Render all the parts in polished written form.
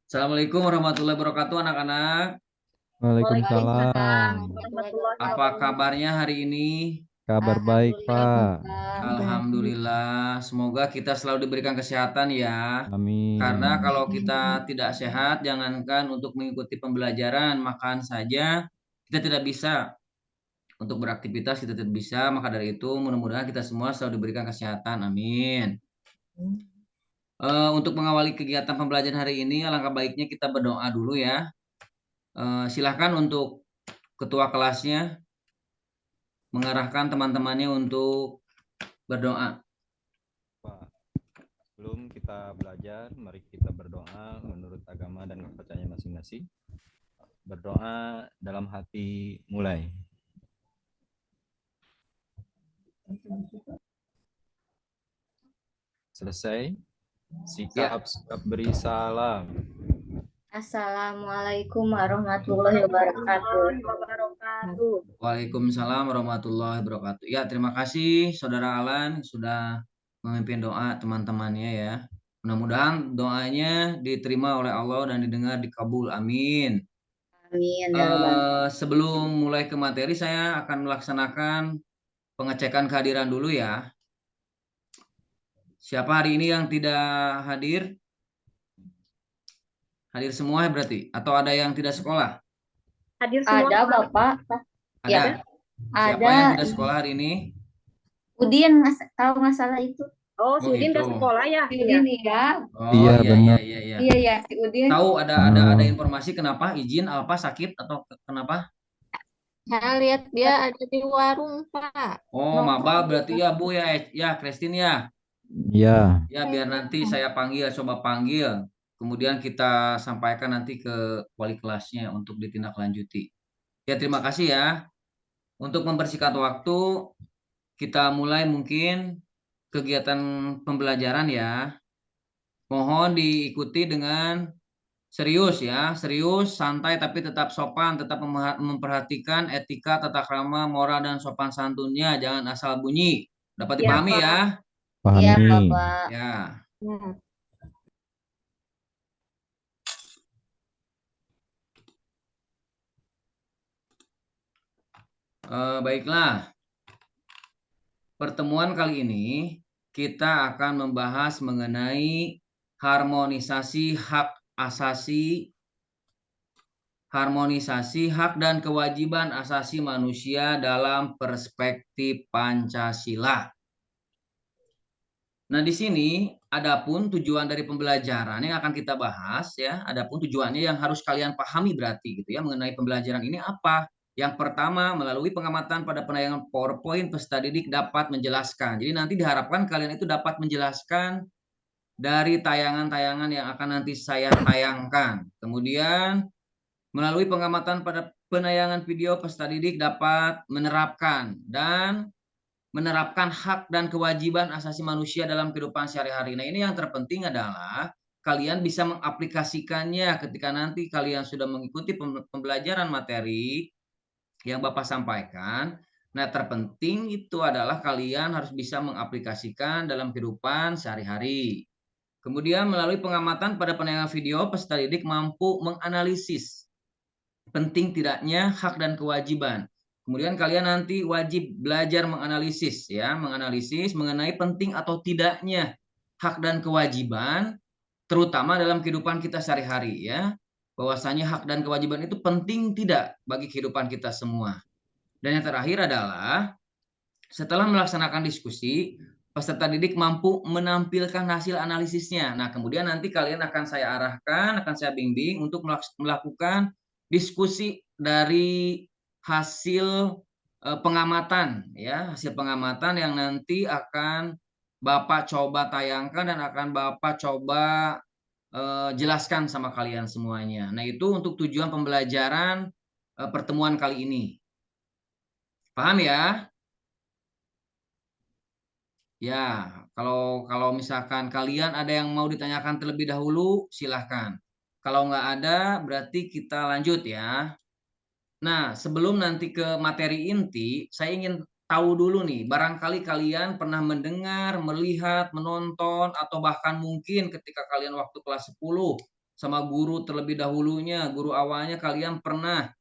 Assalamualaikum warahmatullahi wabarakatuh, anak-anak. Waalaikumsalam. Waalaikumsalam warahmatullahi Apa wabarakatuh. kabarnya hari ini? Kabar baik, Alhamdulillah, Pak. Bapak. Alhamdulillah, semoga kita selalu diberikan kesehatan ya. Karena Amin. kalau kita tidak sehat, jangankan untuk mengikuti pembelajaran, makan saja kita tidak bisa. Untuk beraktivitas kita tidak bisa, maka dari itu mudah-mudahan kita semua selalu diberikan kesehatan. Amin. Untuk mengawali kegiatan pembelajaran hari ini, alangkah baiknya kita berdoa dulu ya. Silahkan untuk ketua kelasnya mengarahkan teman-temannya untuk berdoa. Pak, sebelum kita belajar, mari kita berdoa menurut agama dan kepercayaan masing-masing. Berdoa dalam hati mulai. Selesai. Ya, Sikap beri salam. Assalamualaikum warahmatullahi wabarakatuh. Waalaikumsalam warahmatullahi wabarakatuh. Ya, terima kasih Saudara Alan sudah memimpin doa teman-temannya ya. Mudah-mudahan doanya diterima oleh Allah dan didengar dikabul. Amin. Amin ya rabbal alamin. Sebelum mulai ke materi, saya akan melaksanakan pengecekan kehadiran dulu ya. Siapa hari ini yang tidak hadir? Hadir semua berarti? Atau ada yang tidak sekolah? Hadir semua, Ada Pak. Bapak? Ada. Ya, Siapa yang Ada tidak sekolah hari ini? Udin tahu masalah itu. oh, si Oh Udin udah gitu. sekolah ya? Si Ya. Udin ya. Oh Iya, iya iya benar. iya iya. Iya ya, si Udin. Tahu ada informasi kenapa izin Alfa sakit atau kenapa? Saya lihat dia ada di warung, Pak. Oh, maba Nongkrong berarti gitu. ya Bu ya, ya Christine ya. Iya. Ya biar nanti saya panggil, coba panggil. Kemudian kita sampaikan nanti ke wali kelasnya untuk ditindaklanjuti. Ya terima kasih ya. Untuk mempersingkat waktu, kita mulai mungkin kegiatan pembelajaran ya. Mohon diikuti dengan serius ya, serius, santai tapi tetap sopan, tetap memperhatikan etika, tata krama, moral dan sopan santunnya, jangan asal bunyi. Dapat Ya, dipahami Pak. ya? Iya Pahami. Bapak. Ya. Ya. Baiklah, pertemuan kali ini kita akan membahas mengenai harmonisasi hak asasi, harmonisasi hak dan kewajiban asasi manusia dalam perspektif Pancasila. Nah, di sini adapun tujuan dari pembelajaran yang akan kita bahas ya, adapun tujuannya yang harus kalian pahami berarti gitu ya mengenai pembelajaran ini apa? Yang pertama, melalui pengamatan pada penayangan PowerPoint peserta didik dapat menjelaskan. Jadi nanti diharapkan kalian itu dapat menjelaskan dari tayangan-tayangan yang akan nanti saya tayangkan. Kemudian melalui pengamatan pada penayangan video peserta didik dapat menerapkan hak dan kewajiban asasi manusia dalam kehidupan sehari-hari. Nah, ini yang terpenting adalah kalian bisa mengaplikasikannya ketika nanti kalian sudah mengikuti pembelajaran materi yang Bapak sampaikan. Nah, terpenting itu adalah kalian harus bisa mengaplikasikan dalam kehidupan sehari-hari. Kemudian melalui pengamatan pada penayangan video, peserta didik mampu menganalisis penting tidaknya hak dan kewajiban. Kemudian kalian nanti wajib belajar menganalisis ya, menganalisis mengenai penting atau tidaknya hak dan kewajiban terutama dalam kehidupan kita sehari-hari ya. Bahwasanya hak dan kewajiban itu penting tidak bagi kehidupan kita semua. Dan yang terakhir adalah setelah melaksanakan diskusi, peserta didik mampu menampilkan hasil analisisnya. Nah, kemudian nanti kalian akan saya arahkan, akan saya bimbing untuk melakukan diskusi dari hasil pengamatan ya, hasil pengamatan yang nanti akan Bapak coba tayangkan dan akan Bapak coba jelaskan sama kalian semuanya. Nah, itu untuk tujuan pembelajaran pertemuan kali ini. Paham ya? Ya, kalau misalkan kalian ada yang mau ditanyakan terlebih dahulu, silahkan. Kalau nggak ada, berarti kita lanjut ya. Nah, sebelum nanti ke materi inti, saya ingin tahu dulu nih, barangkali kalian pernah mendengar, melihat, menonton, atau bahkan mungkin ketika kalian waktu kelas 10 sama guru terlebih dahulunya, guru awalnya kalian pernah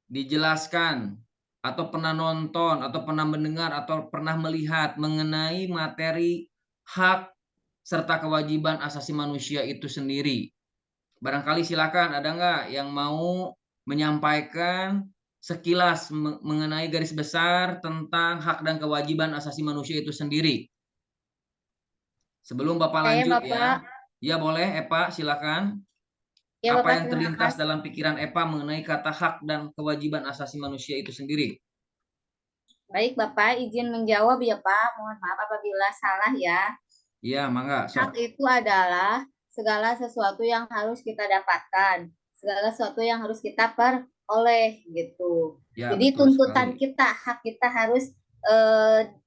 dijelaskan atau pernah nonton atau pernah mendengar atau pernah melihat mengenai materi hak serta kewajiban asasi manusia itu sendiri. Barangkali silakan ada nggak yang mau menyampaikan sekilas mengenai garis besar tentang hak dan kewajiban asasi manusia itu sendiri. Sebelum Bapak Saya lanjut Bapak. ya. Ya boleh Epa silakan. Ya Apa Bapak, yang terima terlintas kasih. dalam pikiran Epa mengenai kata hak dan kewajiban asasi manusia itu sendiri? Baik Bapak, izin menjawab ya Pak. Mohon maaf apabila salah ya. Iya, mangga, Hak sok. itu adalah segala sesuatu yang harus kita dapatkan, segala sesuatu yang harus kita peroleh gitu. Ya, Jadi betul tuntutan sekali. kita, hak kita harus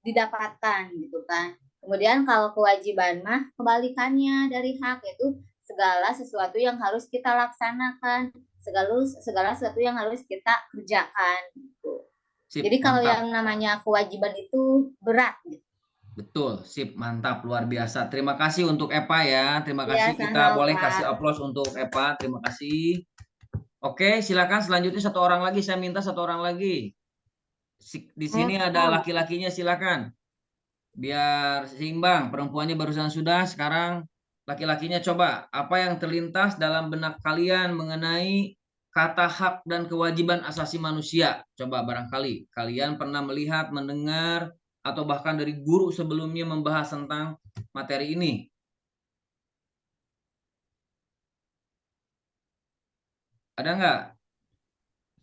didapatkan gitu kan. Kemudian kalau kewajiban mah kebalikannya dari hak, itu segala sesuatu yang harus kita laksanakan, segala segala sesuatu yang harus kita kerjakan gitu. Sip, Jadi kalau mantap. yang namanya kewajiban itu berat gitu. Betul, sip, mantap, luar biasa. Terima kasih untuk Epa ya. Terima Ya, kasih. Kita sama-sama boleh Pak. kasih aplaus untuk Epa. Terima kasih. Oke, silakan selanjutnya satu orang lagi. Saya minta satu orang lagi. Di sini ada laki-lakinya, silakan. Biar seimbang. Perempuannya barusan sudah, sekarang laki-lakinya coba. Apa yang terlintas dalam benak kalian mengenai kata hak dan kewajiban asasi manusia? Coba barangkali kalian pernah melihat, mendengar, atau bahkan dari guru sebelumnya membahas tentang materi ini. Ada nggak?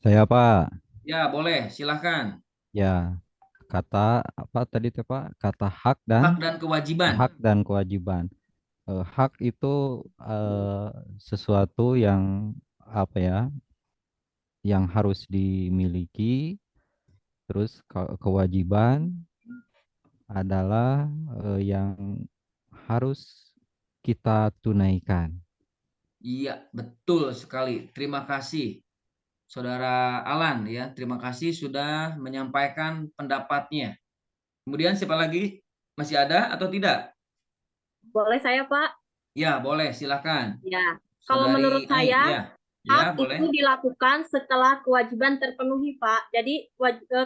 Saya Pak, Ya, boleh. Silahkan. ya kata apa tadi tuh Pak? Kata Hak dan kewajiban. hak dan kewajiban. Hak itu sesuatu yang apa ya, yang harus dimiliki. Terus kewajiban adalah yang harus kita tunaikan. Iya, betul sekali. Terima kasih, Saudara Alan ya. Terima kasih sudah menyampaikan pendapatnya. Kemudian siapa lagi? Masih ada atau tidak? Boleh saya, Pak? Ya, boleh. Silakan. Ya. Kalau menurut Saudari Ain, saya, ya. Ya, hak itu boleh. dilakukan setelah kewajiban terpenuhi, Pak. Jadi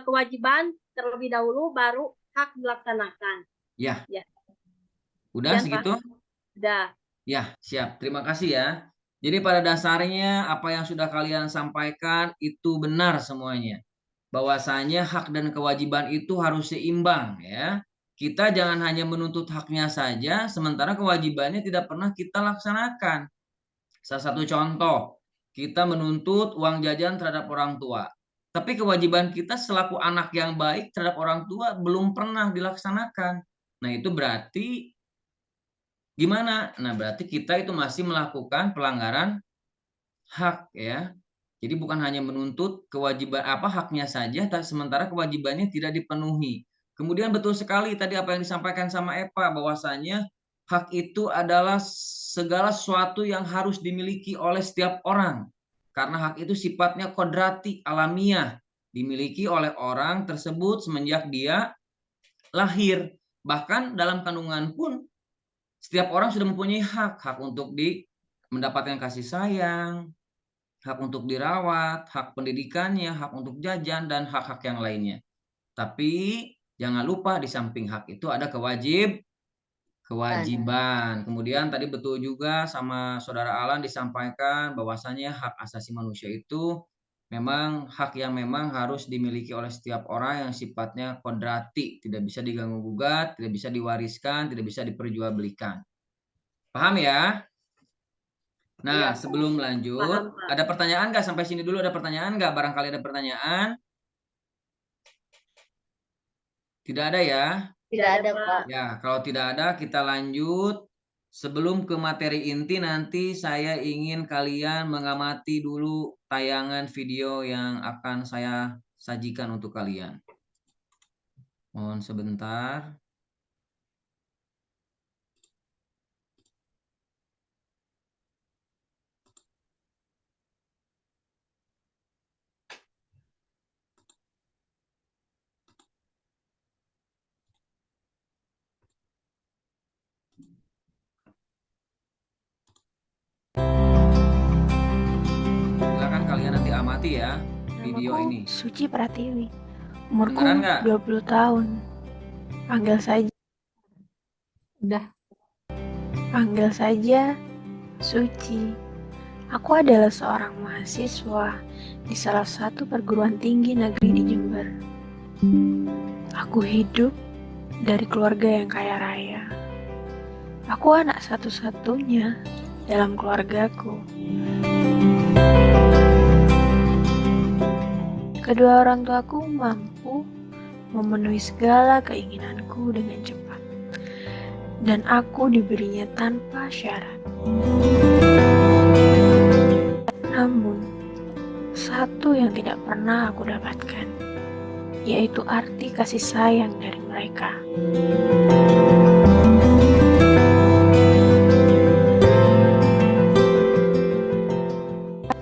kewajiban terlebih dahulu, baru hak dilaksanakan. Ya, Ya, udah sekian, Pak. segitu? Sudah. Ya, siap. Terima kasih ya. Jadi pada dasarnya apa yang sudah kalian sampaikan itu benar semuanya. Bahwasanya hak dan kewajiban itu harus seimbang ya. Kita jangan hanya menuntut haknya saja sementara kewajibannya tidak pernah kita laksanakan. Salah satu contoh, kita menuntut uang jajan terhadap orang tua. Tapi kewajiban kita selaku anak yang baik terhadap orang tua belum pernah dilaksanakan. Nah, itu berarti gimana? Nah, berarti kita itu masih melakukan pelanggaran hak ya. Jadi bukan hanya menuntut kewajiban apa haknya saja, sementara kewajibannya tidak dipenuhi. Kemudian betul sekali tadi apa yang disampaikan sama Eva bahwasanya hak itu adalah segala sesuatu yang harus dimiliki oleh setiap orang. Karena hak itu sifatnya kodrati, alamiah, dimiliki oleh orang tersebut semenjak dia lahir. Bahkan dalam kandungan pun setiap orang sudah mempunyai hak, hak untuk mendapatkan kasih sayang, hak untuk dirawat, hak pendidikannya, hak untuk jajan, dan hak-hak yang lainnya. Tapi jangan lupa di samping hak itu ada kewajiban. Kemudian tadi betul juga sama Saudara Alan disampaikan bahwasanya hak asasi manusia itu memang hak yang memang harus dimiliki oleh setiap orang yang sifatnya kodrati, tidak bisa diganggu gugat, tidak bisa diwariskan, tidak bisa diperjualbelikan. Paham ya? Nah, Iya, sebelum lanjut, paham, Pak. ada pertanyaan nggak? Sampai sini dulu ada pertanyaan nggak? Barangkali ada pertanyaan? Tidak ada ya? Tidak ada Pak. Ya, kalau tidak ada, kita lanjut. Sebelum ke materi inti, nanti saya ingin kalian mengamati dulu tayangan video yang akan saya sajikan untuk kalian. Mohon sebentar. amati ya video Namaku ini. Suci Pratiwi. Umurku Kedengaran nggak? 20 tahun. Panggil saja. Udah. Panggil saja Suci. Aku adalah seorang mahasiswa di salah satu perguruan tinggi negeri di Jember. Aku hidup dari keluarga yang kaya raya. Aku anak satu-satunya dalam keluargaku. Kedua orang tuaku mampu memenuhi segala keinginanku dengan cepat. Dan aku diberinya tanpa syarat. Namun, satu yang tidak pernah aku dapatkan, yaitu arti kasih sayang dari mereka.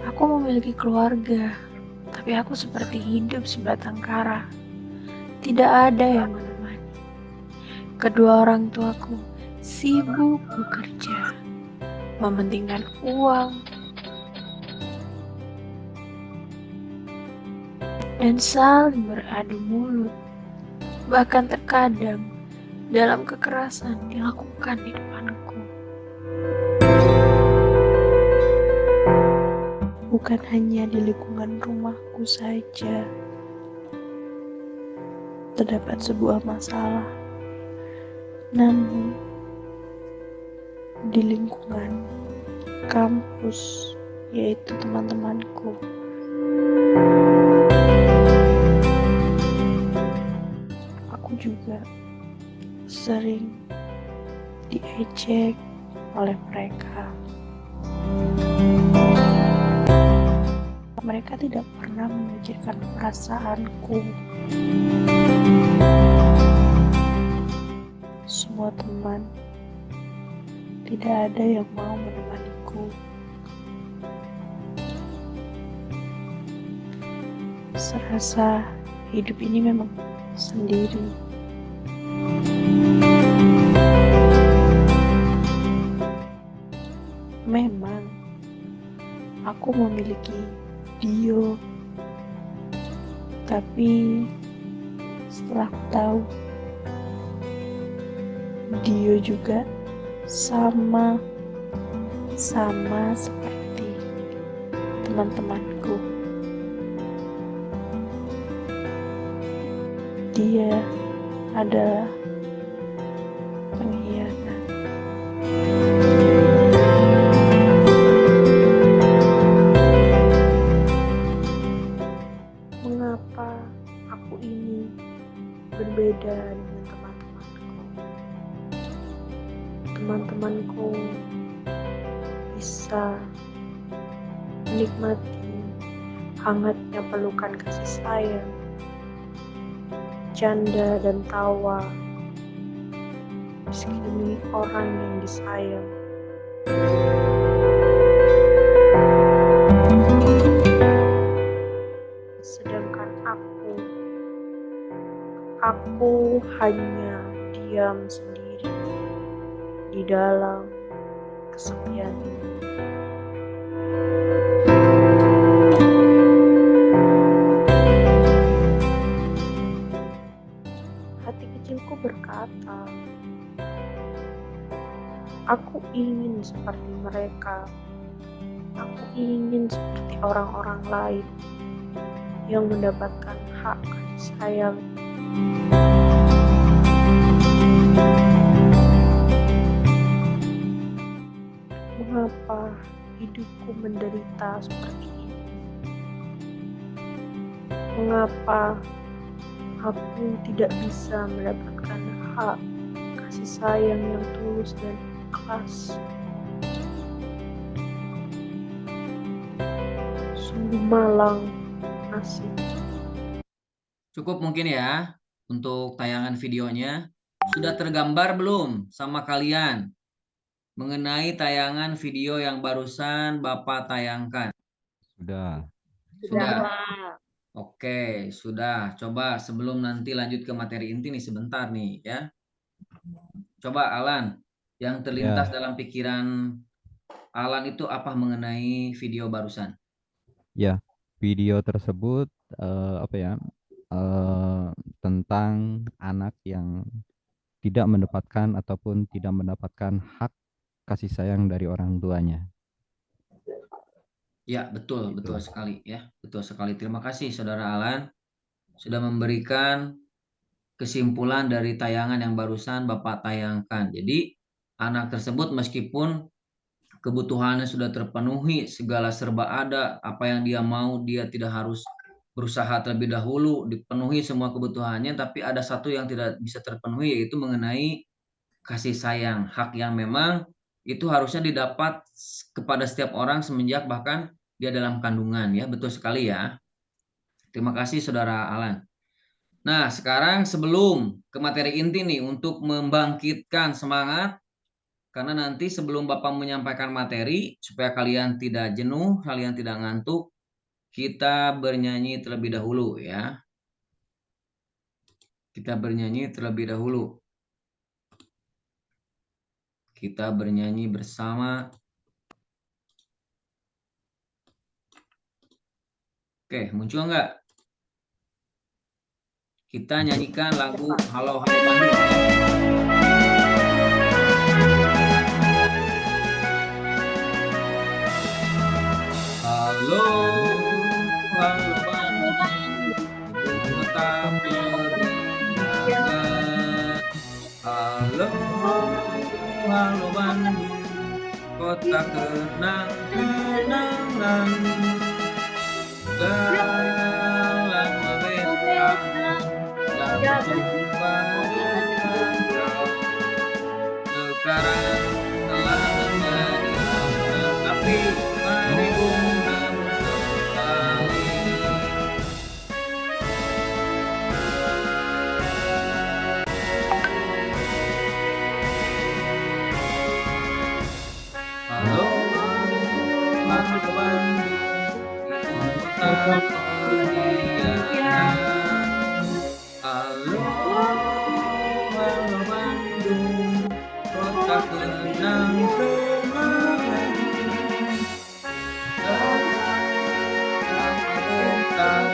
Aku memiliki keluarga, tapi aku seperti hidup sebatang kara. Tidak ada yang menemani. Kedua orang tuaku sibuk bekerja, mementingkan uang, dan saling beradu mulut. Bahkan terkadang dalam kekerasan dilakukan di depanku. Bukan hanya di lingkungan rumahku saja terdapat sebuah masalah, namun di lingkungan kampus, yaitu teman-temanku. Aku juga sering diejek oleh mereka. Mereka tidak pernah memikirkan perasaanku. Semua teman, tidak ada yang mau menemaniku. Serasa hidup ini memang sendiri. Memang aku memiliki Dio, tapi setelah aku tahu Dio juga sama seperti teman-temanku. Dia adalah pengkhianat. Mengapa aku ini berbeda dengan teman-temanku? Teman-temanku bisa menikmati hangatnya pelukan kasih sayang, canda dan tawa, meski orang yang disayang. Sedangkan aku hanya diam sendiri di dalam kesepian ini. Hati kecilku berkata, aku ingin seperti mereka. Aku ingin seperti orang-orang lain yang mendapatkan hak kasih sayang. Mengapa hidupku menderita seperti ini? Mengapa aku tidak bisa mendapatkan hak kasih sayang yang tulus dan ikhlas? Sungguh malang nasib. Cukup mungkin ya untuk tayangan videonya. Sudah tergambar belum sama kalian mengenai tayangan video yang barusan Bapak tayangkan? Sudah. Sudah. Oke, sudah. Coba sebelum nanti lanjut ke materi inti nih sebentar nih ya. Coba Alan, yang terlintas dalam pikiran Alan itu apa mengenai video barusan? Ya, video tersebut tentang anak yang tidak mendapatkan ataupun tidak mendapatkan hak kasih sayang dari orang tuanya. Ya, betul Itulah. sekali ya. Betul sekali. Terima kasih Saudara Alan sudah memberikan kesimpulan dari tayangan yang barusan Bapak tayangkan. Jadi, anak tersebut meskipun kebutuhannya sudah terpenuhi, segala serba ada, apa yang dia mau, dia tidak harus berusaha terlebih dahulu, dipenuhi semua kebutuhannya, tapi ada satu yang tidak bisa terpenuhi, yaitu mengenai kasih sayang, hak yang memang itu harusnya didapat kepada setiap orang semenjak bahkan dia dalam kandungan ya. Betul sekali ya. Terima kasih Saudara Alan. Nah, sekarang sebelum ke materi inti nih untuk membangkitkan semangat, karena nanti sebelum Bapak menyampaikan materi supaya kalian tidak jenuh, kalian tidak ngantuk, kita bernyanyi terlebih dahulu ya. Kita bernyanyi terlebih dahulu. Kita bernyanyi bersama. Oke, muncul nggak? Kita nyanyikan lagu Halo Halo Bandung. Halo, halo Bandung, ibu kota peringahan. Halo, halo Bandung, kota kenang-kenangan. Dalam mereka yang berjumpa dengan kau. Sekarang telah menjadi lautan, tapi mari undang kembali. Halo, halo Bandung, kota peringahan. Halo, halo Bandung, kota kenang-kenangan. Kita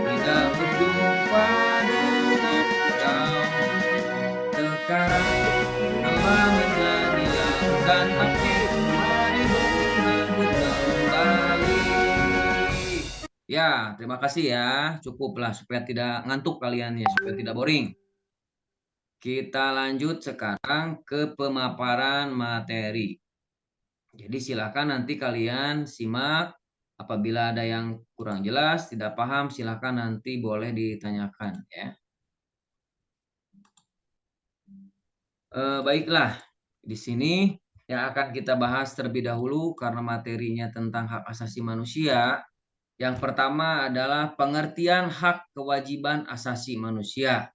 tidak berjumpa dengan kau. Sekarang telah menjadi lautan, tapi mari menyambut kembali. Ya, terima kasih ya. Cukuplah supaya tidak ngantuk kalian ya, supaya tidak boring. Kita lanjut sekarang ke pemaparan materi. Jadi silakan nanti kalian simak. Apabila ada yang kurang jelas, tidak paham, silakan nanti boleh ditanyakan ya. Baiklah, di sini yang akan kita bahas terlebih dahulu karena materinya tentang hak asasi manusia. Yang pertama adalah pengertian hak kewajiban asasi manusia.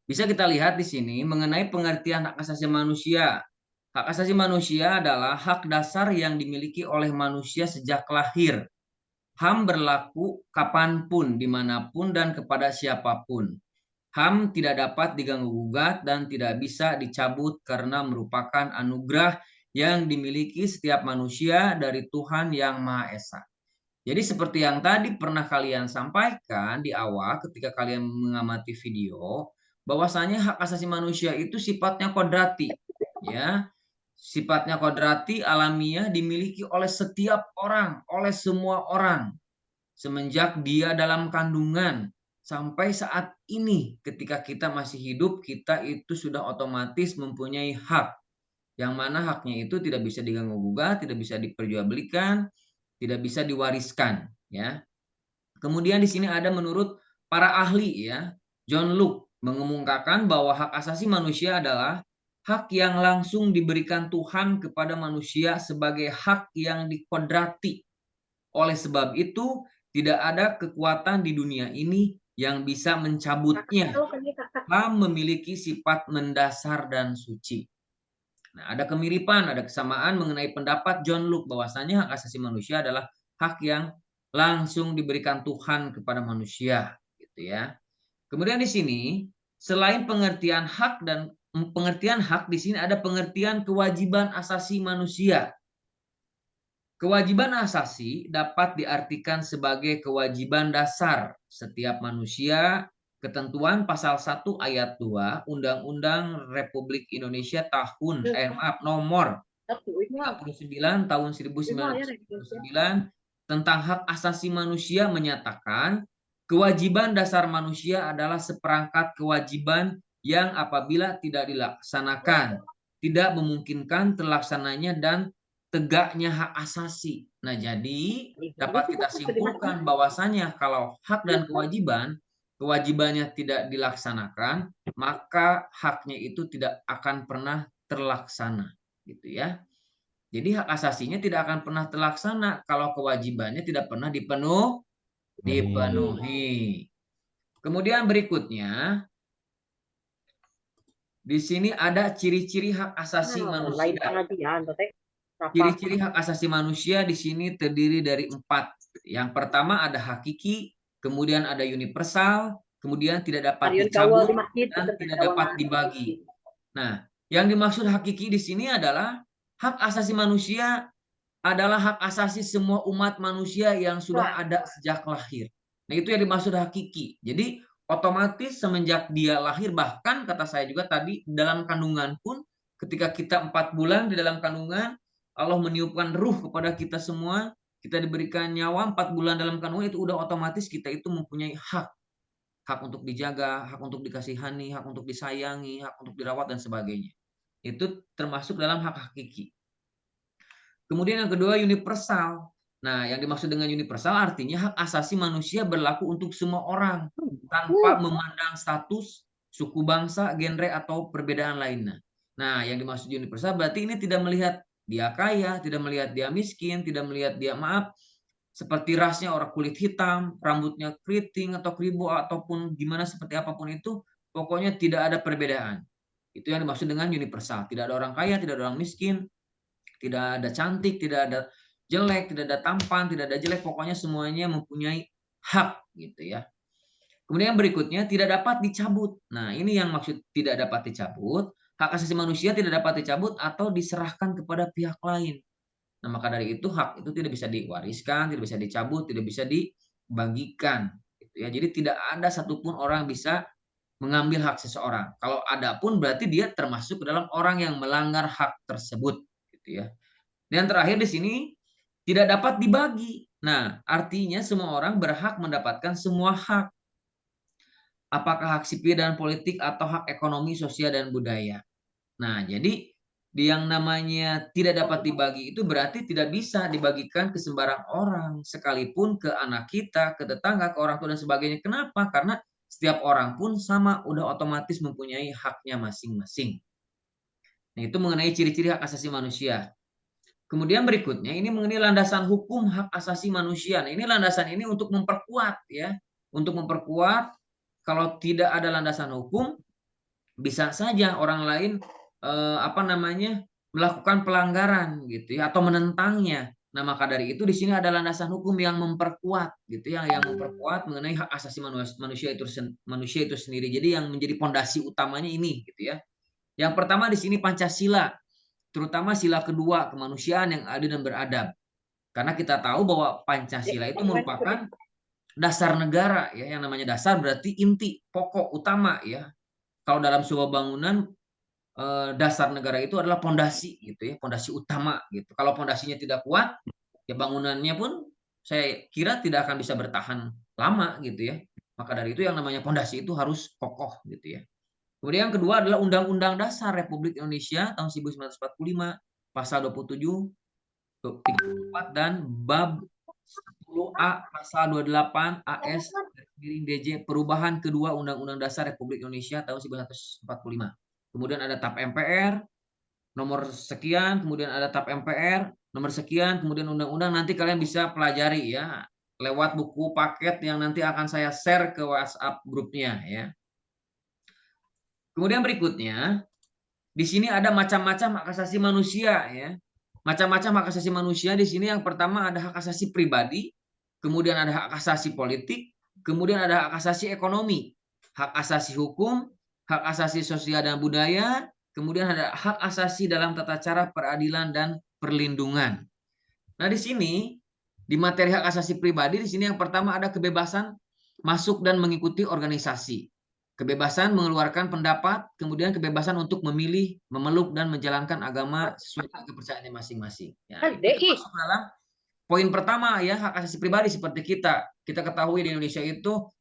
Bisa kita lihat di sini mengenai pengertian hak asasi manusia. Hak asasi manusia adalah hak dasar yang dimiliki oleh manusia sejak lahir. HAM berlaku kapanpun, dimanapun, dan kepada siapapun. HAM tidak dapat diganggu-gugat dan tidak bisa dicabut karena merupakan anugerah yang dimiliki setiap manusia dari Tuhan Yang Maha Esa. Jadi seperti yang tadi pernah kalian sampaikan di awal ketika kalian mengamati video, bahwasanya hak asasi manusia itu sifatnya kodrati, ya. Sifatnya kodrati, alamiah, dimiliki oleh setiap orang, oleh semua orang. Semenjak dia dalam kandungan sampai saat ini ketika kita masih hidup, kita itu sudah otomatis mempunyai hak. Yang mana haknya itu tidak bisa diganggu-gugat, tidak bisa diperjualbelikan, tidak bisa diwariskan, ya. Kemudian di sini ada menurut para ahli ya, John Locke mengemukakan bahwa hak asasi manusia adalah hak yang langsung diberikan Tuhan kepada manusia sebagai hak yang dikodrati. Oleh sebab itu, tidak ada kekuatan di dunia ini yang bisa mencabutnya. HAM memiliki sifat mendasar dan suci. Nah, ada kemiripan, ada kesamaan mengenai pendapat John Locke bahwasanya hak asasi manusia adalah hak yang langsung diberikan Tuhan kepada manusia, gitu ya. Kemudian di sini selain pengertian hak dan pengertian hak, di sini ada pengertian kewajiban asasi manusia. Kewajiban asasi dapat diartikan sebagai kewajiban dasar setiap manusia. Ketentuan pasal 1 ayat 2 Undang-Undang Republik Indonesia nomor 39 tahun 1999 tentang hak asasi manusia menyatakan kewajiban dasar manusia adalah seperangkat kewajiban yang apabila tidak dilaksanakan tidak memungkinkan terlaksananya dan tegaknya hak asasi. Nah, jadi dapat kita simpulkan bahwasanya kalau hak dan kewajibannya tidak dilaksanakan, maka haknya itu tidak akan pernah terlaksana, gitu ya. Jadi hak asasinya tidak akan pernah terlaksana kalau kewajibannya tidak pernah dipenuhi. Kemudian berikutnya, di sini ada ciri-ciri hak asasi manusia. Ciri-ciri hak asasi manusia di sini terdiri dari 4. Yang pertama ada hakiki, kemudian ada universal, kemudian tidak dapat dicabut dan tidak dapat dibagi. Nah, yang dimaksud hakiki di sini adalah hak asasi manusia adalah hak asasi semua umat manusia yang sudah ada sejak lahir. Nah, itu yang dimaksud hakiki. Jadi, otomatis semenjak dia lahir, bahkan kata saya juga tadi, dalam kandungan pun, ketika kita 4 bulan di dalam kandungan, Allah meniupkan ruh kepada kita semua, kita diberikan nyawa 4 bulan dalam kandungan, itu udah otomatis kita itu mempunyai hak. Hak untuk dijaga, hak untuk dikasihani, hak untuk disayangi, hak untuk dirawat, dan sebagainya. Itu termasuk dalam hak hakiki. Kemudian yang kedua universal. Nah, yang dimaksud dengan universal artinya hak asasi manusia berlaku untuk semua orang tanpa memandang status, suku bangsa, genre atau perbedaan lainnya. Nah, yang dimaksud universal berarti ini tidak melihat dia kaya, tidak melihat dia miskin, tidak melihat dia seperti rasnya orang kulit hitam, rambutnya keriting atau keribu ataupun gimana seperti apapun itu, pokoknya tidak ada perbedaan. Itu yang dimaksud dengan universal. Tidak ada orang kaya, tidak ada orang miskin, tidak ada cantik, tidak ada jelek, tidak ada tampan, tidak ada jelek, pokoknya semuanya mempunyai hak gitu ya. Kemudian berikutnya tidak dapat dicabut. Nah, ini yang maksud tidak dapat dicabut. Hak asasi manusia tidak dapat dicabut atau diserahkan kepada pihak lain. Nah, maka dari itu hak itu tidak bisa diwariskan, tidak bisa dicabut, tidak bisa dibagikan gitu ya. Jadi tidak ada satupun orang bisa mengambil hak seseorang. Kalau ada pun berarti dia termasuk dalam orang yang melanggar hak tersebut gitu ya. Dan terakhir di sini tidak dapat dibagi. Nah, artinya semua orang berhak mendapatkan semua hak. Apakah hak sipil dan politik atau hak ekonomi, sosial dan budaya. Nah, jadi yang namanya tidak dapat dibagi itu berarti tidak bisa dibagikan ke sembarang orang, sekalipun ke anak kita, ke tetangga, ke orang tua dan sebagainya. Kenapa? Karena setiap orang pun sama, udah otomatis mempunyai haknya masing-masing. Nah, itu mengenai ciri-ciri hak asasi manusia. Kemudian berikutnya ini mengenai landasan hukum hak asasi manusia. Nah, ini landasan ini untuk memperkuat ya, untuk memperkuat kalau tidak ada landasan hukum bisa saja orang lain melakukan pelanggaran gitu ya atau menentangnya. Nah, maka dari itu di sini ada landasan hukum yang memperkuat gitu ya, yang memperkuat mengenai hak asasi manusia itu sendiri. Jadi yang menjadi pondasi utamanya ini gitu ya. Yang pertama di sini Pancasila, terutama sila kedua kemanusiaan yang adil dan beradab. Karena kita tahu bahwa Pancasila itu merupakan dasar negara ya, yang namanya dasar berarti inti, pokok, utama ya. Kalau dalam sebuah bangunan dasar negara itu adalah pondasi gitu ya, pondasi utama gitu. Kalau pondasinya tidak kuat, ya bangunannya pun saya kira tidak akan bisa bertahan lama gitu ya. Maka dari itu yang namanya pondasi itu harus kokoh gitu ya. Kemudian yang kedua adalah Undang-Undang Dasar Republik Indonesia tahun 1945 pasal 27, 34 dan bab 10A pasal 28 AS DJ perubahan kedua Undang-Undang Dasar Republik Indonesia tahun 1945. Kemudian ada TAP MPR nomor sekian, kemudian ada TAP MPR nomor sekian, kemudian undang-undang nanti kalian bisa pelajari ya lewat buku paket yang nanti akan saya share ke WhatsApp grupnya ya. Kemudian berikutnya di sini ada macam-macam hak asasi manusia ya. Macam-macam hak asasi manusia di sini yang pertama ada hak asasi pribadi, kemudian ada hak asasi politik, kemudian ada hak asasi ekonomi, hak asasi hukum, hak asasi sosial dan budaya, kemudian ada hak asasi dalam tata cara peradilan dan perlindungan. Nah, di sini di materi hak asasi pribadi di sini yang pertama ada kebebasan masuk dan mengikuti organisasi. Kebebasan mengeluarkan pendapat, kemudian kebebasan untuk memilih, memeluk dan menjalankan agama sesuai dengan kepercayaannya masing-masing. Ya, itu termasuk dalam poin pertama ya, hak asasi pribadi seperti kita. Kita ketahui di Indonesia itu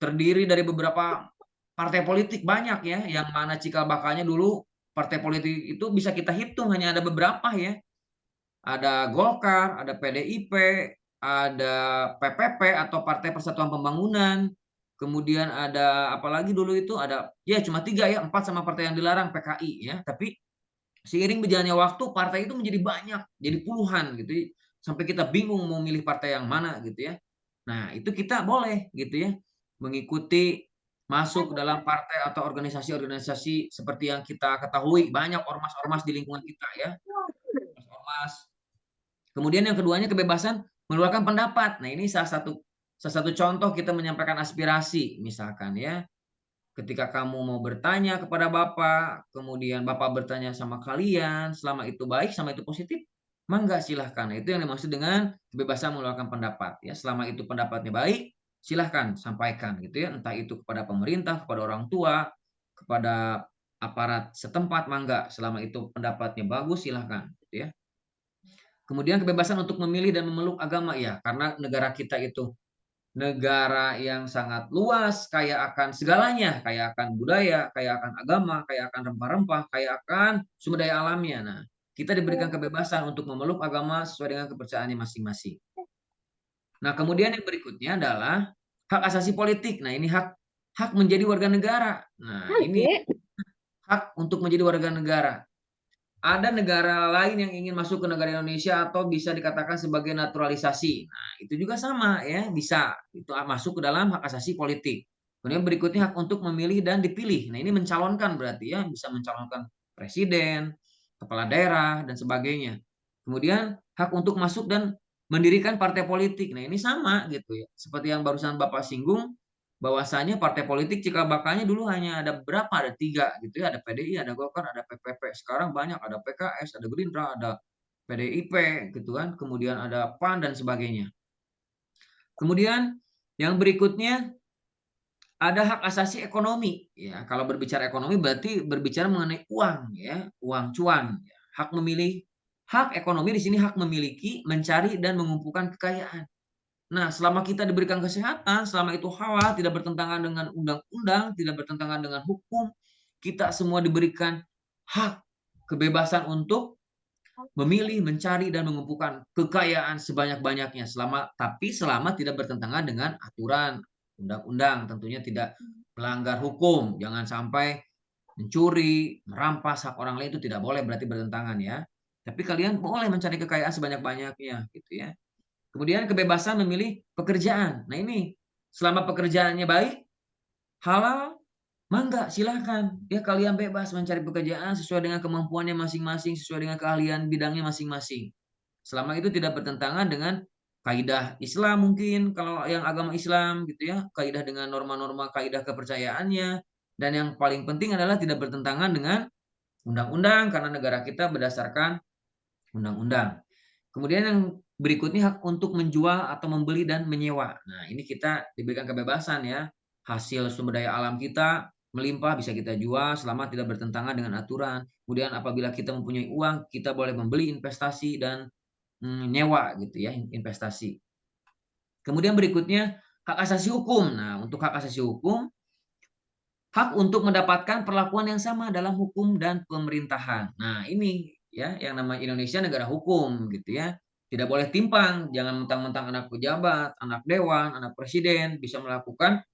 terdiri dari beberapa partai politik banyak ya, yang mana cikal bakalnya dulu partai politik itu bisa kita hitung hanya ada beberapa ya. Ada Golkar, ada PDIP, ada PPP atau Partai Persatuan Pembangunan. Kemudian ada apalagi dulu itu ada ya cuma 3 ya, 4 sama partai yang dilarang PKI ya. Tapi seiring berjalannya waktu partai itu menjadi banyak, jadi puluhan gitu. Sampai kita bingung mau milih partai yang mana gitu ya. Nah, itu kita boleh gitu ya mengikuti masuk ke dalam partai atau organisasi-organisasi seperti yang kita ketahui banyak ormas-ormas di lingkungan kita ya. Ormas. Kemudian yang keduanya kebebasan mengeluarkan pendapat. Nah, ini salah satu contoh kita menyampaikan aspirasi misalkan ya. Ketika kamu mau bertanya kepada Bapak, kemudian Bapak bertanya sama kalian, selama itu baik, selama itu positif, mangga silahkan. Nah, itu yang dimaksud dengan kebebasan mengeluarkan pendapat ya. Selama itu pendapatnya baik, silahkan sampaikan gitu ya. Entah itu kepada pemerintah, kepada orang tua, kepada aparat setempat, mangga. Selama itu pendapatnya bagus, silahkan gitu ya. Kemudian kebebasan untuk memilih dan memeluk agama ya, karena negara kita itu negara yang sangat luas, kaya akan segalanya, kaya akan budaya, kaya akan agama, kaya akan rempah-rempah, kaya akan sumber daya alamnya. Nah, kita diberikan kebebasan untuk memeluk agama sesuai dengan kepercayaannya masing-masing. Nah, kemudian yang berikutnya adalah hak asasi politik. Nah, ini hak menjadi warga negara. Nah, ini hak untuk menjadi warga negara. Ada negara lain yang ingin masuk ke negara Indonesia atau bisa dikatakan sebagai naturalisasi. Nah, itu juga sama ya, bisa. Itu masuk ke dalam hak asasi politik. Kemudian berikutnya hak untuk memilih dan dipilih. Nah, ini mencalonkan berarti ya, bisa mencalonkan presiden, kepala daerah, dan sebagainya. Kemudian hak untuk masuk dan mendirikan partai politik. Nah, ini sama gitu ya. Seperti yang barusan Bapak singgung, bahwasanya partai politik cikal bakalnya dulu hanya ada berapa? Ada 3 gitu ya, ada PDI, ada Golkar, ada PPP. Sekarang banyak, ada PKS, ada Gerindra, ada PDIP gitu kan, kemudian ada PAN dan sebagainya. Kemudian yang berikutnya ada hak asasi ekonomi ya. Kalau berbicara ekonomi berarti berbicara mengenai uang ya, uang cuan. Hak memilih, hak ekonomi di sini hak memiliki, mencari dan mengumpulkan kekayaan. Nah, selama kita diberikan kesehatan, selama itu halal, tidak bertentangan dengan undang-undang, tidak bertentangan dengan hukum, kita semua diberikan hak kebebasan untuk memilih, mencari dan mengumpulkan kekayaan sebanyak-banyaknya tapi selama tidak bertentangan dengan aturan undang-undang, tentunya tidak melanggar hukum, jangan sampai mencuri, merampas hak orang lain itu tidak boleh, berarti bertentangan ya. Tapi kalian boleh mencari kekayaan sebanyak-banyaknya gitu ya. Kemudian kebebasan memilih pekerjaan. Nah, ini selama pekerjaannya baik, halal, mangga silahkan. Ya, kalian bebas mencari pekerjaan sesuai dengan kemampuannya masing-masing, sesuai dengan keahlian bidangnya masing-masing. Selama itu tidak bertentangan dengan kaidah Islam mungkin, kalau yang agama Islam gitu ya, kaidah dengan norma-norma kaidah kepercayaannya. Dan yang paling penting adalah tidak bertentangan dengan undang-undang, karena negara kita berdasarkan undang-undang. Kemudian yang berikutnya hak untuk menjual atau membeli dan menyewa. Nah, ini kita diberikan kebebasan ya. Hasil sumber daya alam kita melimpah, bisa kita jual selama tidak bertentangan dengan aturan. Kemudian apabila kita mempunyai uang, kita boleh membeli investasi dan nyewa gitu ya, investasi. Kemudian berikutnya hak asasi hukum. Nah, untuk hak asasi hukum, hak untuk mendapatkan perlakuan yang sama dalam hukum dan pemerintahan. Nah, ini ya yang namanya Indonesia negara hukum gitu ya. Tidak boleh timpang, jangan mentang-mentang anak pejabat, anak dewan, anak presiden bisa melakukan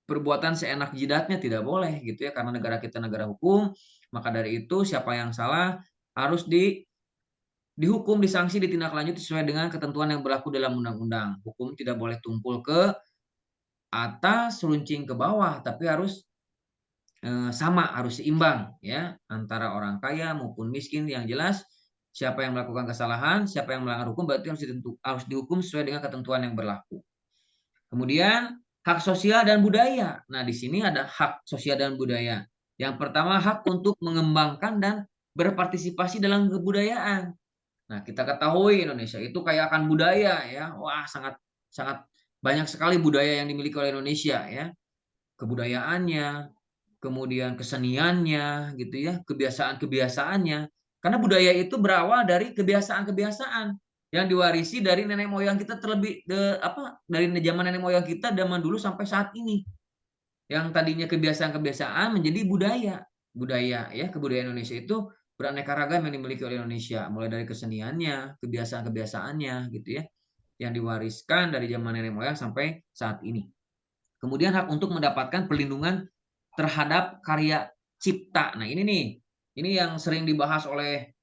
perbuatan seenak jidatnya, tidak boleh gitu ya, karena negara kita negara hukum. Maka dari itu siapa yang salah harus dihukum, disanksi, ditindaklanjuti sesuai dengan ketentuan yang berlaku dalam undang-undang. Hukum tidak boleh tumpul ke atas, runcing ke bawah, tapi harus sama, harus seimbang ya antara orang kaya maupun miskin. Yang jelas siapa yang melakukan kesalahan, siapa yang melanggar hukum berarti harus dihukum sesuai dengan ketentuan yang berlaku. Kemudian hak sosial dan budaya. Nah, di sini ada hak sosial dan budaya. Yang pertama hak untuk mengembangkan dan berpartisipasi dalam kebudayaan. Nah, kita ketahui Indonesia itu kaya akan budaya ya. Wah, sangat sangat banyak sekali budaya yang dimiliki oleh Indonesia ya. Kebudayaannya, kemudian keseniannya gitu ya, kebiasaan-kebiasaannya. Karena budaya itu berawal dari kebiasaan-kebiasaan yang diwarisi dari nenek moyang kita dari zaman nenek moyang kita zaman dulu sampai saat ini. Yang tadinya kebiasaan-kebiasaan menjadi budaya. Budaya ya, kebudayaan Indonesia itu beraneka ragam yang dimiliki oleh Indonesia, mulai dari keseniannya, kebiasaan-kebiasaannya gitu ya, yang diwariskan dari zaman nenek moyang sampai saat ini. Kemudian hak untuk mendapatkan perlindungan terhadap karya cipta. Nah, ini nih, ini yang sering dibahas oleh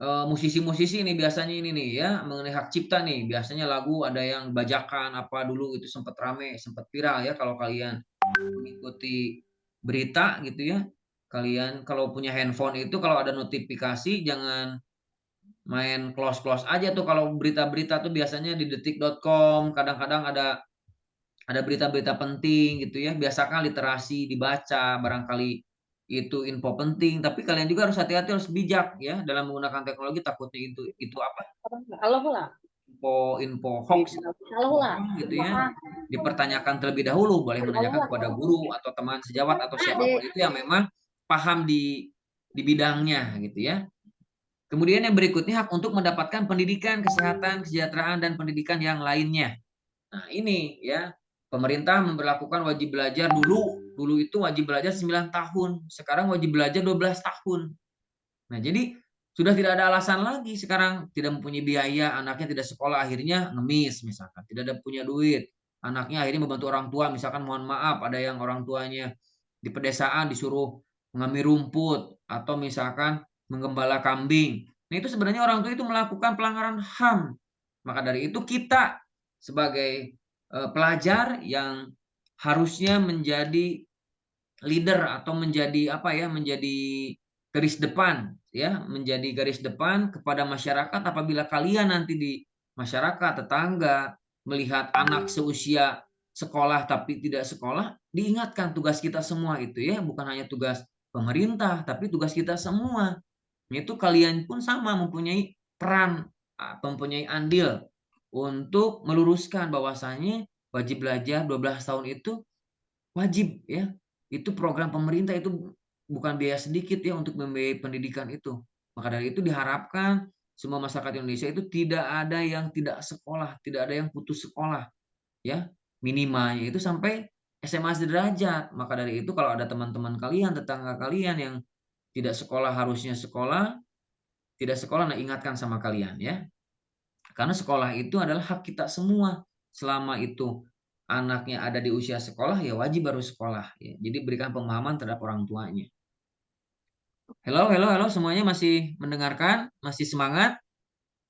musisi-musisi ini biasanya ini nih ya, mengenai hak cipta nih. Biasanya lagu ada yang bajakan apa dulu itu sempat rame, sempat viral ya kalau kalian mengikuti berita gitu ya. Kalian kalau punya handphone itu kalau ada notifikasi jangan main close-close aja tuh kalau berita-berita tuh biasanya di detik.com kadang-kadang ada berita-berita penting gitu ya. Biasakan literasi dibaca, barangkali itu info penting, tapi kalian juga harus hati-hati, harus bijak ya dalam menggunakan teknologi, takutnya itu apa? Halo lah. Info hoax Halo lah. gitu ya. Dipertanyakan terlebih dahulu, boleh menanyakan kepada guru atau teman sejawat atau siapapun itu yang memang paham di bidangnya gitu ya. Kemudian yang berikutnya hak untuk mendapatkan pendidikan, kesehatan, kesejahteraan dan pendidikan yang lainnya. Nah, ini ya, pemerintah memberlakukan wajib belajar dulu itu wajib belajar 9 tahun, sekarang wajib belajar 12 tahun. Nah, jadi sudah tidak ada alasan lagi sekarang tidak mempunyai biaya, anaknya tidak sekolah akhirnya ngemis misalkan, tidak ada punya duit. Anaknya akhirnya membantu orang tua, misalkan mohon maaf ada yang orang tuanya di pedesaan disuruh mengambil rumput atau misalkan menggembala kambing. Nah, itu sebenarnya orang tua itu melakukan pelanggaran HAM. Maka dari itu kita sebagai pelajar yang harusnya menjadi leader atau menjadi apa ya, menjadi garis depan ya, menjadi garis depan kepada masyarakat apabila kalian nanti di masyarakat tetangga melihat anak seusia sekolah tapi tidak sekolah, diingatkan tugas kita semua itu ya, bukan hanya tugas pemerintah tapi tugas kita semua. Itu kalian pun sama mempunyai peran, mempunyai andil untuk meluruskan bahwasanya wajib belajar 12 tahun itu wajib ya. Itu program pemerintah, itu bukan biaya sedikit ya untuk membiayai pendidikan itu. Maka dari itu diharapkan semua masyarakat Indonesia itu tidak ada yang tidak sekolah, tidak ada yang putus sekolah ya. Minimalnya itu sampai SMA sederajat. Maka dari itu kalau ada teman-teman kalian, tetangga kalian yang tidak sekolah harusnya sekolah, tidak sekolah, nah ingatkan sama kalian ya. Karena sekolah itu adalah hak kita semua. Selama itu anaknya ada di usia sekolah, ya wajib baru sekolah. Ya. Jadi berikan pemahaman terhadap orang tuanya. Halo, halo, halo, semuanya masih mendengarkan? Masih semangat?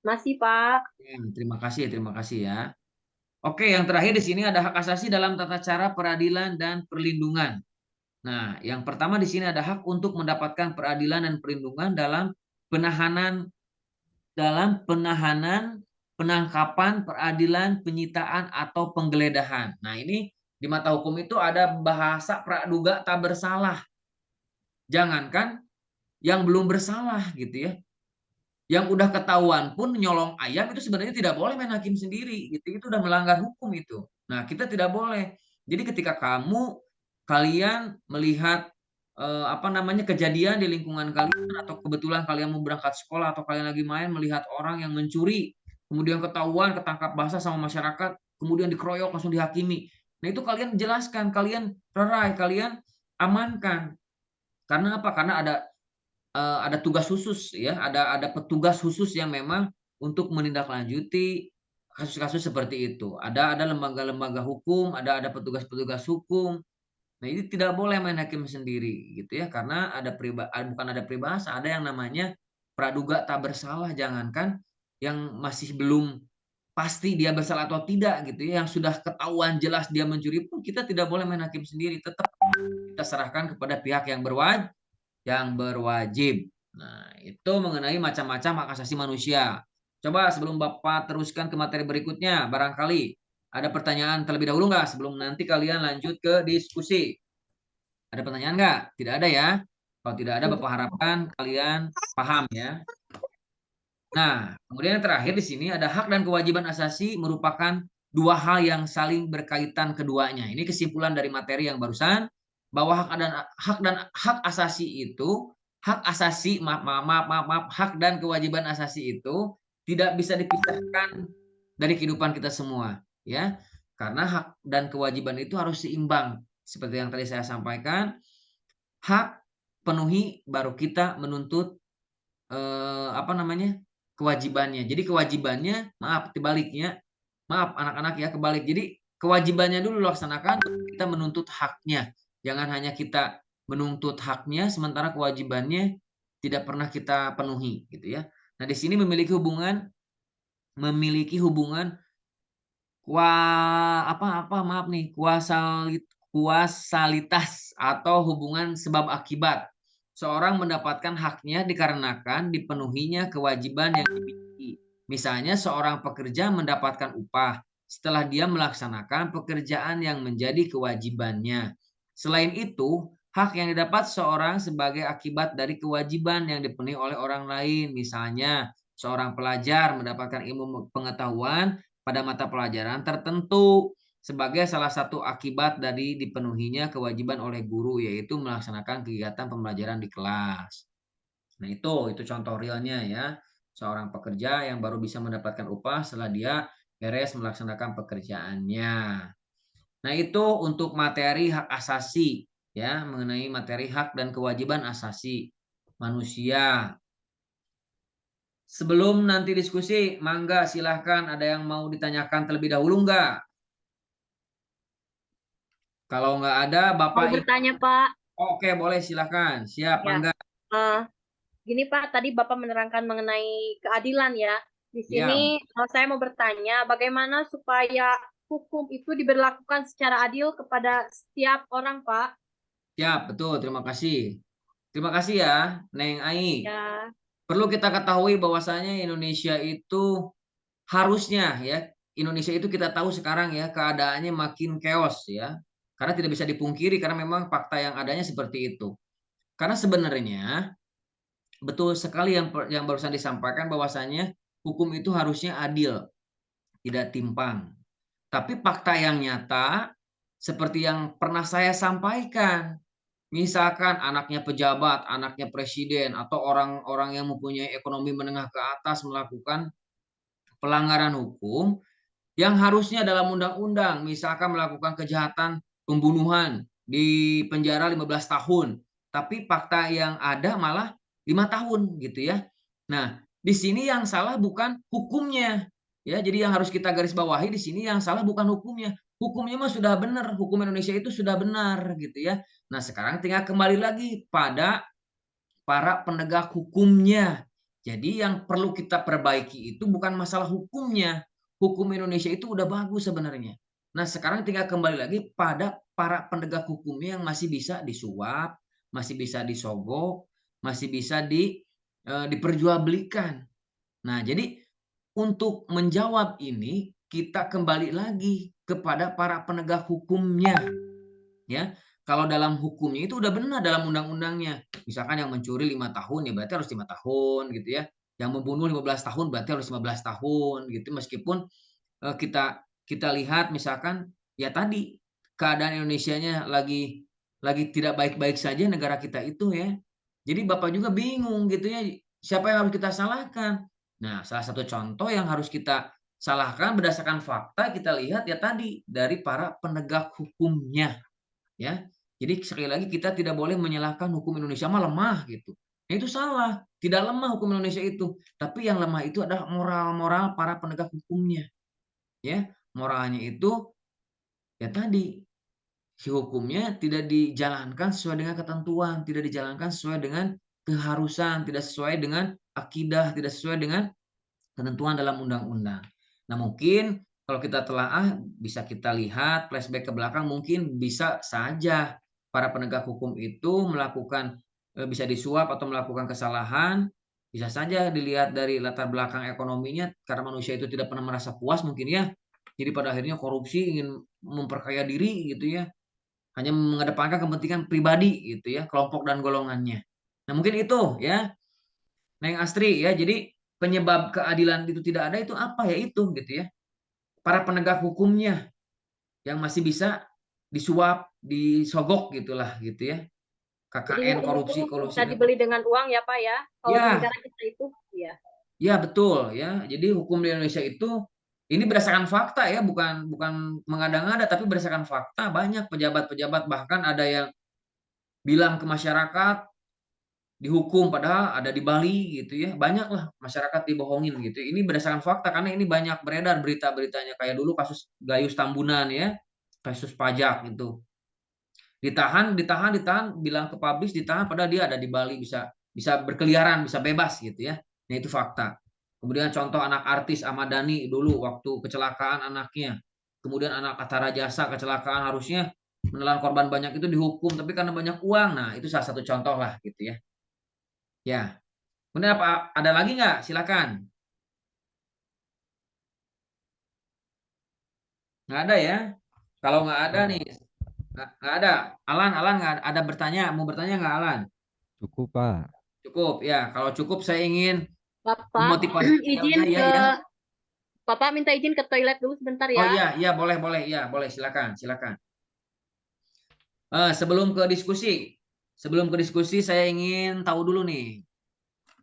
Masih, Pak. Terima kasih ya. Oke, yang terakhir di sini ada hak asasi dalam tata cara peradilan dan perlindungan. Nah, yang pertama di sini ada hak untuk mendapatkan peradilan dan perlindungan dalam penahanan, penangkapan, peradilan, penyitaan atau penggeledahan. Nah, ini di mata hukum itu ada bahasa praduga tak bersalah. Jangankan yang belum bersalah gitu ya. Yang udah ketahuan pun nyolong ayam itu sebenarnya tidak boleh main hakim sendiri gitu. Itu udah melanggar hukum itu. Nah, kita tidak boleh. Jadi ketika kalian melihat kejadian di lingkungan kalian atau kebetulan kalian mau berangkat sekolah atau kalian lagi main melihat orang yang mencuri, kemudian ketahuan, ketangkap basah sama masyarakat, kemudian dikeroyok langsung dihakimi. Nah, itu kalian jelaskan, kalian lerai, kalian amankan. Karena apa? Karena ada tugas khusus ya, ada petugas khusus yang memang untuk menindaklanjuti kasus-kasus seperti itu. Ada lembaga-lembaga hukum, ada petugas-petugas hukum. Nah, ini tidak boleh main hakim sendiri gitu ya, karena bukan ada peribahasa, ada yang namanya praduga tak bersalah. Jangankan yang masih belum pasti dia bersalah atau tidak gitu ya, yang sudah ketahuan jelas dia mencuri pun kita tidak boleh main hakim sendiri, tetap kita serahkan kepada pihak yang berwajib. Nah, itu mengenai macam-macam hak asasi manusia. Coba sebelum Bapak teruskan ke materi berikutnya, barangkali ada pertanyaan terlebih dahulu nggak sebelum nanti kalian lanjut ke diskusi? Ada pertanyaan nggak? Tidak ada ya? Kalau tidak ada, Bapak harapkan kalian paham ya. Nah, kemudian yang terakhir di sini ada hak dan kewajiban asasi merupakan dua hal yang saling berkaitan keduanya. Ini kesimpulan dari materi yang barusan bahwa hak asasi itu hak dan kewajiban asasi itu tidak bisa dipisahkan dari kehidupan kita semua, ya. Karena hak dan kewajiban itu harus seimbang. Seperti yang tadi saya sampaikan, hak penuhi baru kita menuntut kewajibannya. Jadi kewajibannya, maaf dibaliknya, maaf anak-anak ya, kebalik. Jadi kewajibannya dulu laksanakan, kita menuntut haknya. Jangan hanya kita menuntut haknya, sementara kewajibannya tidak pernah kita penuhi, gitu ya. Nah, di sini memiliki hubungan kuasalitas atau hubungan sebab akibat. Seorang mendapatkan haknya dikarenakan dipenuhinya kewajiban yang dimiliki. Misalnya seorang pekerja mendapatkan upah setelah dia melaksanakan pekerjaan yang menjadi kewajibannya. Selain itu, hak yang didapat seorang sebagai akibat dari kewajiban yang dipenuhi oleh orang lain. Misalnya, seorang pelajar mendapatkan ilmu pengetahuan pada mata pelajaran tertentu sebagai salah satu akibat dari dipenuhinya kewajiban oleh guru, yaitu melaksanakan kegiatan pembelajaran di kelas. Nah, itu contoh realnya ya. Seorang pekerja yang baru bisa mendapatkan upah setelah dia beres melaksanakan pekerjaannya. Nah, itu untuk materi hak asasi ya, mengenai materi hak dan kewajiban asasi manusia. Sebelum nanti diskusi, mangga silahkan ada yang mau ditanyakan terlebih dahulu enggak? Kalau nggak ada, Mau Bapak bertanya, Pak. Oke, boleh silahkan. Siap, Ya. mangga. Gini Pak, tadi Bapak menerangkan mengenai keadilan ya. Di Ya, sini saya mau bertanya, bagaimana supaya hukum itu diberlakukan secara adil kepada setiap orang, Pak? siap, betul. Terima kasih. Terima kasih ya, Neng Ai. Ya, Perlu kita ketahui bahwasanya Indonesia itu harusnya ya, Indonesia itu kita tahu sekarang ya keadaannya makin chaos ya. Karena tidak bisa dipungkiri karena memang fakta yang adanya seperti itu. Karena sebenarnya betul sekali yang barusan disampaikan bahwasanya hukum itu harusnya adil, tidak timpang. Tapi fakta yang nyata seperti yang pernah saya sampaikan, misalkan anaknya pejabat, anaknya presiden, atau orang-orang yang mempunyai ekonomi menengah ke atas melakukan pelanggaran hukum yang harusnya dalam undang-undang, misalkan melakukan kejahatan pembunuhan di penjara 15 tahun, tapi fakta yang ada malah 5 tahun gitu ya. Nah, di sini yang salah bukan hukumnya. Ya, jadi yang harus kita garis bawahi di sini yang salah bukan hukumnya. Hukumnya mah sudah benar, hukum Indonesia itu sudah benar gitu ya. Nah, sekarang tinggal kembali lagi pada para penegak hukumnya. Jadi yang perlu kita perbaiki itu bukan masalah hukumnya. Hukum Indonesia itu udah bagus sebenarnya. Nah, sekarang tinggal kembali lagi pada para penegak hukumnya yang masih bisa disuap, masih bisa disogok, masih bisa diperjualbelikan. Nah, jadi untuk menjawab ini kita kembali lagi kepada para penegak hukumnya. Ya, kalau dalam hukumnya itu udah benar dalam undang-undangnya. Misalkan yang mencuri 5 tahun ya berarti harus 5 tahun gitu ya. Yang membunuh 15 tahun berarti harus 15 tahun gitu. Meskipun kita kita lihat misalkan ya tadi keadaan Indonesianya lagi tidak baik-baik saja negara kita itu ya. Jadi Bapak juga bingung gitu ya, siapa yang harus kita salahkan? Nah, salah satu contoh yang harus kita salahkan berdasarkan fakta kita lihat ya tadi dari para penegak hukumnya. Ya, jadi sekali lagi kita tidak boleh menyalahkan hukum Indonesia mah lemah gitu. Nah, itu salah. Tidak lemah hukum Indonesia itu, tapi yang lemah itu adalah moral-moral para penegak hukumnya. Ya, moralnya itu ya tadi si hukumnya tidak dijalankan sesuai dengan ketentuan, tidak dijalankan sesuai dengan keharusan, tidak sesuai dengan akidah, tidak sesuai dengan ketentuan dalam undang-undang. Nah, mungkin kalau kita telaah bisa kita lihat flashback ke belakang mungkin bisa saja para penegak hukum itu melakukan bisa disuap atau melakukan kesalahan, bisa saja dilihat dari latar belakang ekonominya karena manusia itu tidak pernah merasa puas mungkin ya. Jadi pada akhirnya korupsi ingin memperkaya diri gitu ya. Hanya mengedepankan kepentingan pribadi gitu ya, kelompok dan golongannya. Nah, mungkin itu ya, Neng Astri ya. Jadi penyebab keadilan itu tidak ada itu apa ya itu gitu ya. Para penegak hukumnya yang masih bisa disuap, disogok gitulah gitu ya. Jadi KKN hukum itu korupsi bisa dibeli dengan uang ya Pak ya. Kalau di ya, negara kita itu ya. ya betul ya. Jadi hukum di Indonesia itu ini berdasarkan fakta ya, bukan bukan mengada-ngada tapi berdasarkan fakta. Banyak pejabat-pejabat bahkan ada yang bilang ke masyarakat dihukum padahal ada di Bali gitu ya. Banyaklah masyarakat dibohongin gitu. Ini berdasarkan fakta karena ini banyak beredar berita-beritanya kayak dulu kasus Gayus Tambunan ya, kasus pajak itu. Ditahan, bilang ke publis ditahan padahal dia ada di Bali bisa bisa berkeliaran, bisa bebas gitu ya. Nah, itu fakta. Kemudian contoh anak artis Ahmad Dhani dulu waktu kecelakaan anaknya. Kemudian anak Atara Jasa kecelakaan harusnya menelan korban banyak itu dihukum tapi karena banyak uang. Nah, itu salah satu contoh lah gitu ya. Ya. Kemudian apa ada lagi nggak? Silakan. Nggak ada ya? Kalau nggak ada nih, nggak ada. Alan nggak ada bertanya, mau bertanya nggak Alan? Cukup, Pak. Cukup ya. Kalau cukup saya ingin Bapak memotivasi. Ya, izin ya, ke ya. Bapak minta izin ke toilet dulu sebentar Oh ya. iya, iya boleh silakan, silakan. Sebelum ke diskusi saya ingin tahu dulu nih,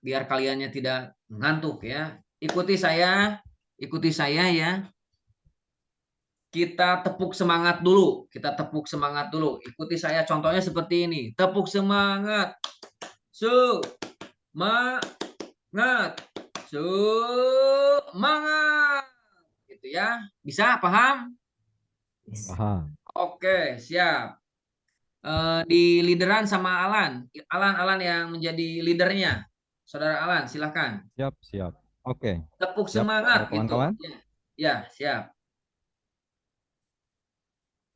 biar kaliannya tidak ngantuk ya. Ikuti saya ya. Kita tepuk semangat dulu, Ikuti saya, contohnya seperti ini. Tepuk semangat, semangat, semangat, gitu ya. Bisa paham? Paham. Oke, siap. Di lideran sama Alan. Alan yang menjadi leadernya. Saudara Alan, silahkan. Siap, siap. Oke. Tepuk Siap, semangat gitu. kawan-kawan. Ya, siap.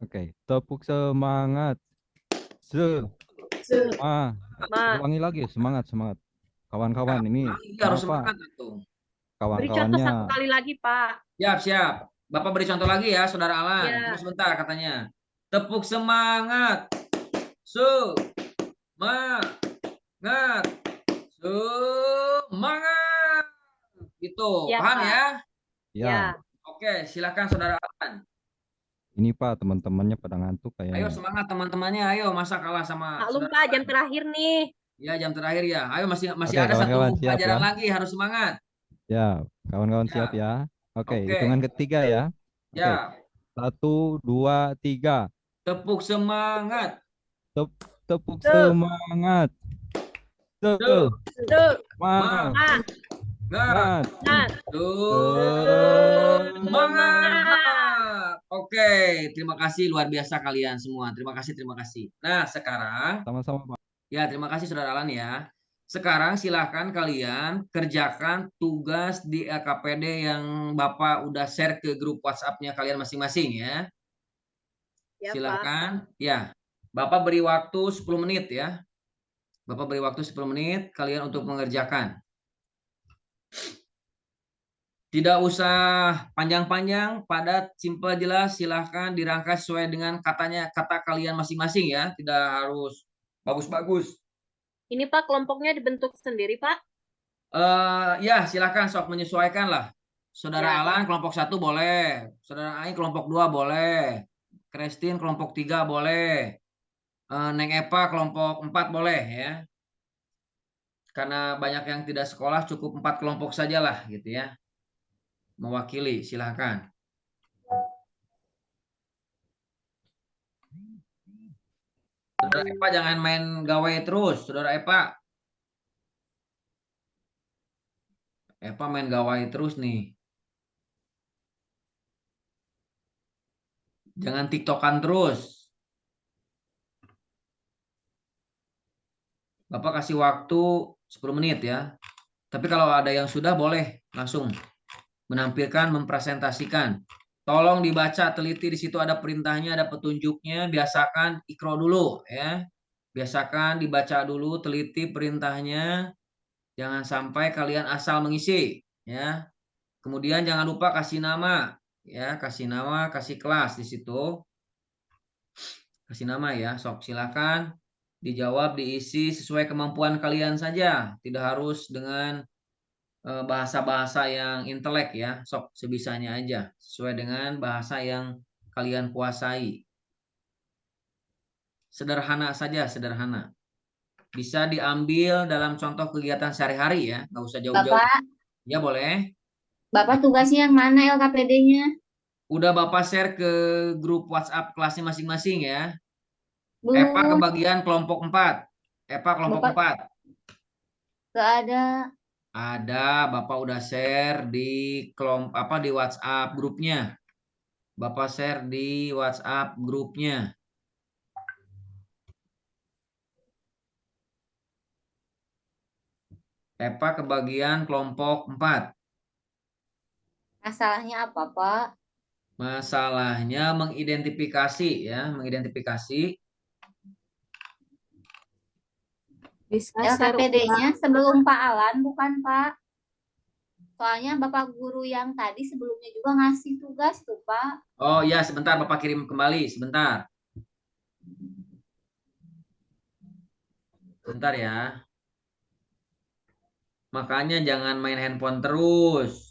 Oke. Tepuk semangat. Ulangi lagi, semangat, semangat. Kawan-kawan, ini Iya, harus kenapa semangat tuh. Beri contoh kawan-kawannya satu kali lagi Pak. Siap. Bapak beri contoh lagi ya, Saudara Alan. Ya. Tunggu sebentar katanya. Tepuk semangat. Semangat. Semangat. Gitu. Ya, Paham Pak. ya? Ya. Oke, silakan Saudara Alan. ini Pak, teman-temannya pada ngantuk Ayo kayaknya. semangat temantemannya. Ayo, masa kalah sama Maklum Saudara Pak, Alan? jam terakhir nih. Ya, jam terakhir ya. Ayo masih Oke, ada satu kawan-kawan siap pelajaran ya. lagi, harus semangat. Ya, kawan-kawan Ya. siap ya. Oke, Oke. hitungan ketiga ya. Oke. Ya. 1, 2, 3. Tepuk semangat. Tepuk semangat. Semangat. Semangat. Semangat. Oke, terima kasih luar biasa kalian semua. Terima kasih. Nah, sekarang Sama-sama, Pak. ya terima kasih Saudara Alan ya. Sekarang silahkan kalian kerjakan tugas di LKPD yang Bapak udah share ke grup WhatsApp-nya kalian masing-masing ya. Ya, Pak. Silahkan. Ya, Bapak beri waktu 10 menit ya. Bapak beri waktu 10 menit kalian untuk mengerjakan. Tidak usah panjang-panjang, padat, simpel, jelas. Silahkan dirangkai sesuai dengan kata kalian masing-masing ya. Tidak harus bagus-bagus. Ini Pak, kelompoknya dibentuk sendiri Pak. Ya, silahkan sok menyesuaikan lah. Saudara Ya. Alan kelompok 1 boleh. Saudara Aing kelompok 2 boleh. Christine kelompok 3 boleh. Neng Eva kelompok 4 boleh ya. Karena banyak yang tidak sekolah, cukup 4 kelompok sajalah gitu ya. Mewakili, silahkan. Saudara Eva jangan main gawai terus, Saudara Eva. Eva main gawai terus nih. Jangan tiktokan terus. Bapak kasih waktu 10 menit ya. Tapi kalau ada yang sudah boleh langsung menampilkan, mempresentasikan. Tolong dibaca teliti, di situ ada perintahnya, ada petunjuknya. Biasakan ikro dulu ya. Biasakan dibaca dulu, teliti perintahnya. Jangan sampai kalian asal mengisi ya. Kemudian jangan lupa kasih nama ya, kasih nama, kasih kelas di situ. Kasih nama ya, sok silakan dijawab, diisi sesuai kemampuan kalian saja. Tidak harus dengan bahasa-bahasa yang intelek ya, sok sebisanya aja, sesuai dengan bahasa yang kalian kuasai. Sederhana saja, sederhana. Bisa diambil dalam contoh kegiatan sehari-hari ya, nggak usah jauh-jauh. Bapak, Ya boleh. Bapak tugasnya yang mana LKPD-nya? Udah Bapak share ke grup WhatsApp kelasnya masing-masing ya. Epa Belum, kebagian kelompok 4. Epa kelompok Bapak 4. gak ada. Ada, Bapak udah share di di WhatsApp grupnya. Bapak share di WhatsApp grupnya. Epa kebagian kelompok 4. Masalahnya apa, Pak? Masalahnya mengidentifikasi ya, mengidentifikasi. Bisa share LKPD-nya sebelum Pak Alan, bukan Pak? Soalnya Bapak guru yang tadi sebelumnya juga ngasih tugas tuh, Pak. Oh ya, sebentar Bapak kirim kembali, sebentar. Sebentar ya. Makanya jangan main handphone terus.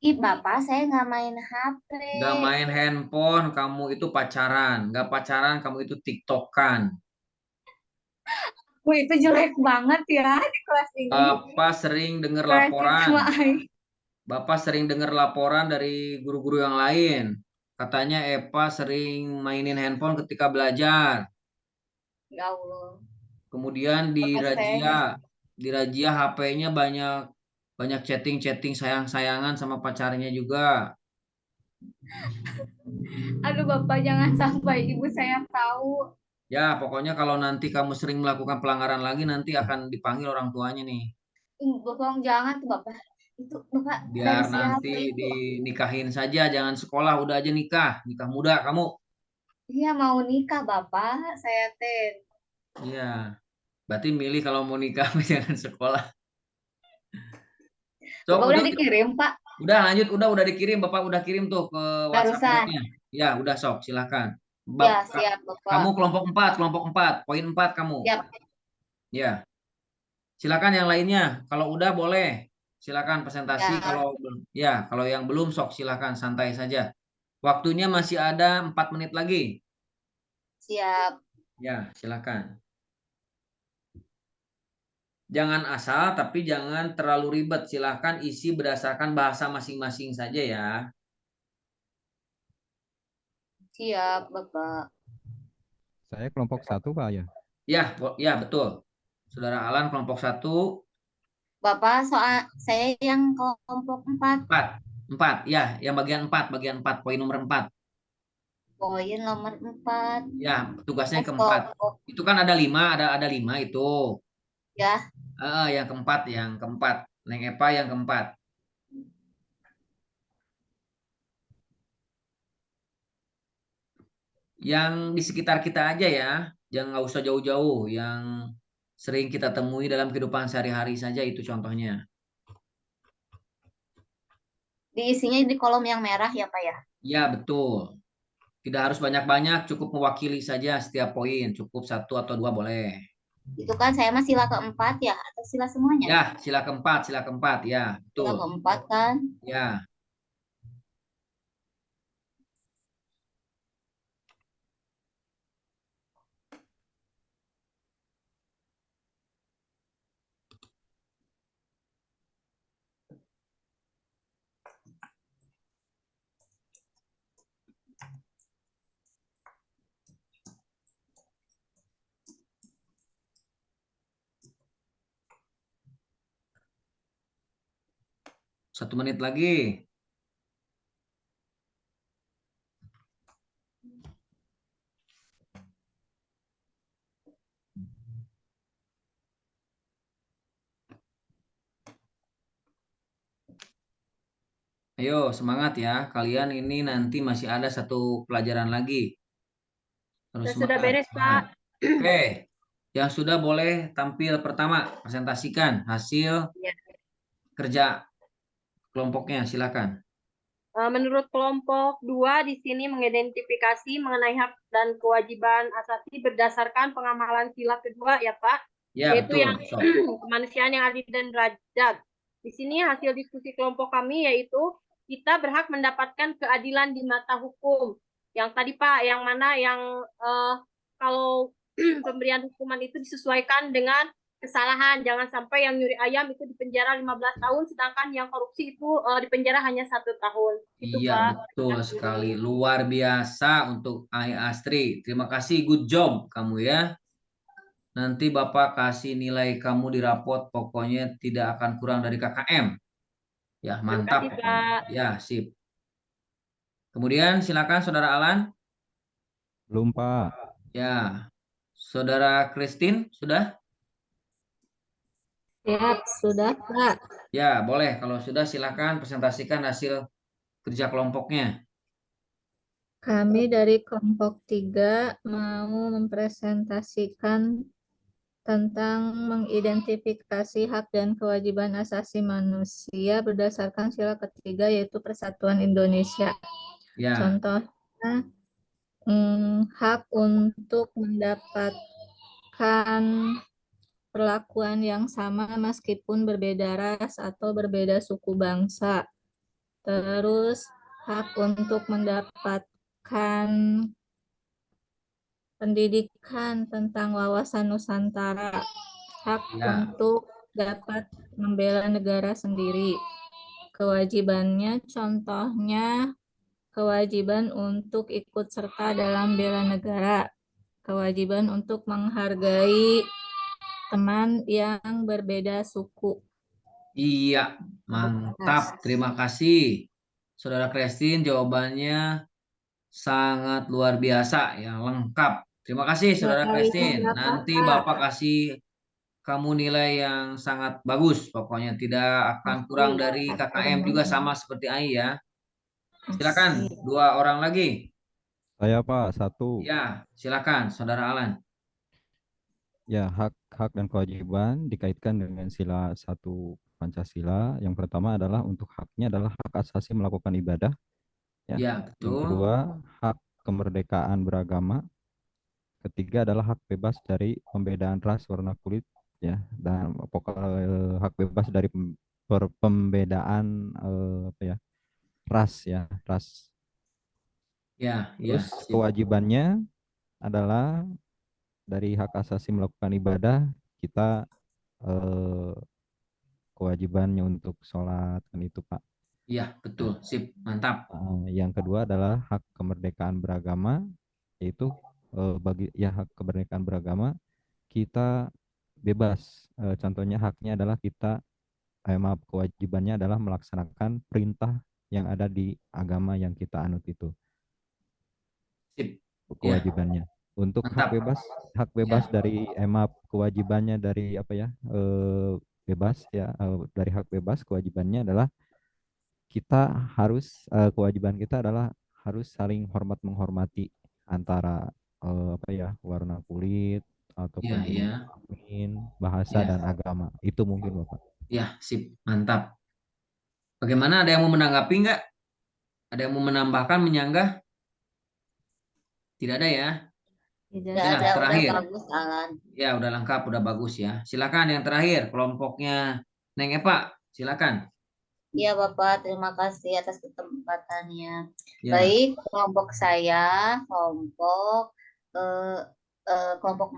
Ih, Bapak, saya nggak main HP. Gak main handphone, kamu itu pacaran. Gak pacaran, kamu itu tiktokan. Wah, itu jelek banget ya di kelas ini. Bapak sering dengar laporan. Bapak sering dengar laporan dari guru-guru yang lain. Katanya Epa sering mainin handphone ketika belajar. Ya Allah. Kemudian Bapak saya. di razia HP-nya banyak chatting-chatting sayang-sayangan sama pacarnya juga. Aduh, Bapak, jangan sampai ibu saya tahu. Ya, pokoknya kalau nanti kamu sering melakukan pelanggaran lagi, nanti akan dipanggil orang tuanya nih. Bapak, jangan tuh, Bapak. Itu Bapak dari Biar siapa nanti itu? dinikahin saja, jangan sekolah, udah aja nikah. Nikah muda kamu. Iya, mau nikah, Bapak. Saya teh. Iya, berarti milih kalau mau nikah jangan sekolah. So, Bapak udah dikirim, Pak. udah lanjut, udah dikirim, Bapak udah kirim tuh ke WhatsApp Barusan. grupnya. Ya, udah sok, silakan. Ya, siap, Bapak. Kamu kelompok 4, poin 4 kamu. Siap. Ya, silakan yang lainnya. Kalau udah boleh, silakan presentasi. Ya. Kalau yang belum sok silakan santai saja. Waktunya masih ada 4 menit lagi. Siap. Ya, silakan. Jangan asal, tapi jangan terlalu ribet. Silakan isi berdasarkan bahasa masing-masing saja ya. Siap, Bapak. Saya kelompok 1, Pak ya. Ya betul. Saudara Alan kelompok 1. Bapak, soal saya yang kelompok 4. 4. Ya, yang bagian 4, poin nomor 4. Poin nomor 4. Ya, tugasnya keempat. Itu kan ada 5, ada 5 itu. Ya. Yang keempat. Neng Epa yang keempat. Yang di sekitar kita aja ya, jangan nggak usah jauh-jauh. Yang sering kita temui dalam kehidupan sehari-hari saja itu contohnya. Diisinya di kolom yang merah ya, Pak ya? Ya, betul. Tidak harus banyak-banyak, cukup mewakili saja setiap poin. Cukup 1 atau 2 boleh. Itu kan saya mah sila keempat ya, atau sila semuanya? Ya, sila keempat, ya, betul. Sila keempat kan? Ya. Satu menit lagi. Ayo semangat ya. Kalian ini nanti masih ada 1 pelajaran lagi. Harus sudah semangat. beres, Pak. Oke. Yang sudah boleh tampil pertama, presentasikan hasil Ya. kerja kelompoknya, silakan. Menurut kelompok 2 di sini mengidentifikasi mengenai hak dan kewajiban asasi berdasarkan pengamalan sila kedua ya Pak. Ya, Yaitu betul. yang kemanusiaan yang adil dan beradab. Di sini hasil diskusi kelompok kami yaitu kita berhak mendapatkan keadilan di mata hukum. Yang tadi Pak, yang mana yang kalau pemberian hukuman itu disesuaikan dengan kesalahan. Jangan sampai yang nyuri ayam itu dipenjara 15 tahun, sedangkan yang korupsi itu dipenjara hanya 1 tahun. Itu Iya, Pak. betul sekali. Luar biasa untuk Ai Astri. Terima kasih, good job kamu ya. Nanti Bapak kasih nilai kamu di rapot, pokoknya tidak akan kurang dari KKM. Ya, Terima mantap kasih pokoknya. Pak. Ya, sip. Kemudian silakan Saudara Alan. Belum, Pak. Ya, Saudara Christine, sudah? Ya, sudah, Pak. Ya, boleh. Kalau sudah silakan presentasikan hasil kerja kelompoknya. Kami dari kelompok 3 mau mempresentasikan tentang mengidentifikasi hak dan kewajiban asasi manusia berdasarkan sila ketiga yaitu Persatuan Indonesia. Ya, Contohnya, hak untuk mendapatkan perlakuan yang sama meskipun berbeda ras atau berbeda suku bangsa. Terus hak untuk mendapatkan pendidikan tentang wawasan Nusantara, hak ya, untuk dapat membela negara sendiri. Kewajibannya contohnya kewajiban untuk ikut serta dalam bela negara, kewajiban untuk menghargai teman yang berbeda suku. iya, mantap. Terima kasih. Saudara Christine, jawabannya sangat luar biasa, ya, lengkap. Terima kasih, Saudara Christine. Nanti Bapak kasih kamu nilai yang sangat bagus. Pokoknya tidak akan kurang dari KKM juga sama seperti Ai ya. Silakan, 2 orang lagi. Saya, Pak, 1. Ya, silakan, Saudara Alan. Ya, hak dan kewajiban dikaitkan dengan sila 1 Pancasila. Yang pertama adalah untuk haknya adalah hak asasi melakukan ibadah. Ya. Ya, Yang betul. kedua, hak kemerdekaan beragama. Ketiga adalah hak bebas dari pembedaan ras, warna kulit, ya, dan hak bebas dari pembedaan apa ya, ras, ya, ras. Ya, ya, Terus sip. kewajibannya adalah dari hak asasi melakukan ibadah, kita kewajibannya untuk sholat, kan itu, Pak. Ya, betul, sip, mantap. Yang kedua adalah hak kemerdekaan beragama, yaitu hak kemerdekaan beragama kita bebas. Contohnya haknya adalah kewajibannya adalah melaksanakan perintah yang ada di agama yang kita anut itu. Sip. Ya, Kewajibannya. Untuk mantap. hak bebas Ya. dari kewajibannya dari apa ya? Bebas ya, dari hak bebas kewajibannya adalah kewajiban kita adalah harus saling hormat menghormati antara apa ya, warna kulit ataupun Ya, jenis ya. kelamin, bahasa Ya. dan agama. Itu mungkin, Bapak. Ya, sip, mantap. Bagaimana, ada yang mau menanggapi nggak? Ada yang mau menambahkan, menyanggah? Tidak ada ya? Tidak Ya, Udah terakhir. bagus, Alan. Ya, udah lengkap, udah bagus ya. Silakan yang terakhir, kelompoknya Neng Epa. Silakan. Iya Bapak, terima kasih atas kesempatannya. Ya, Baik, kelompok saya, kelompok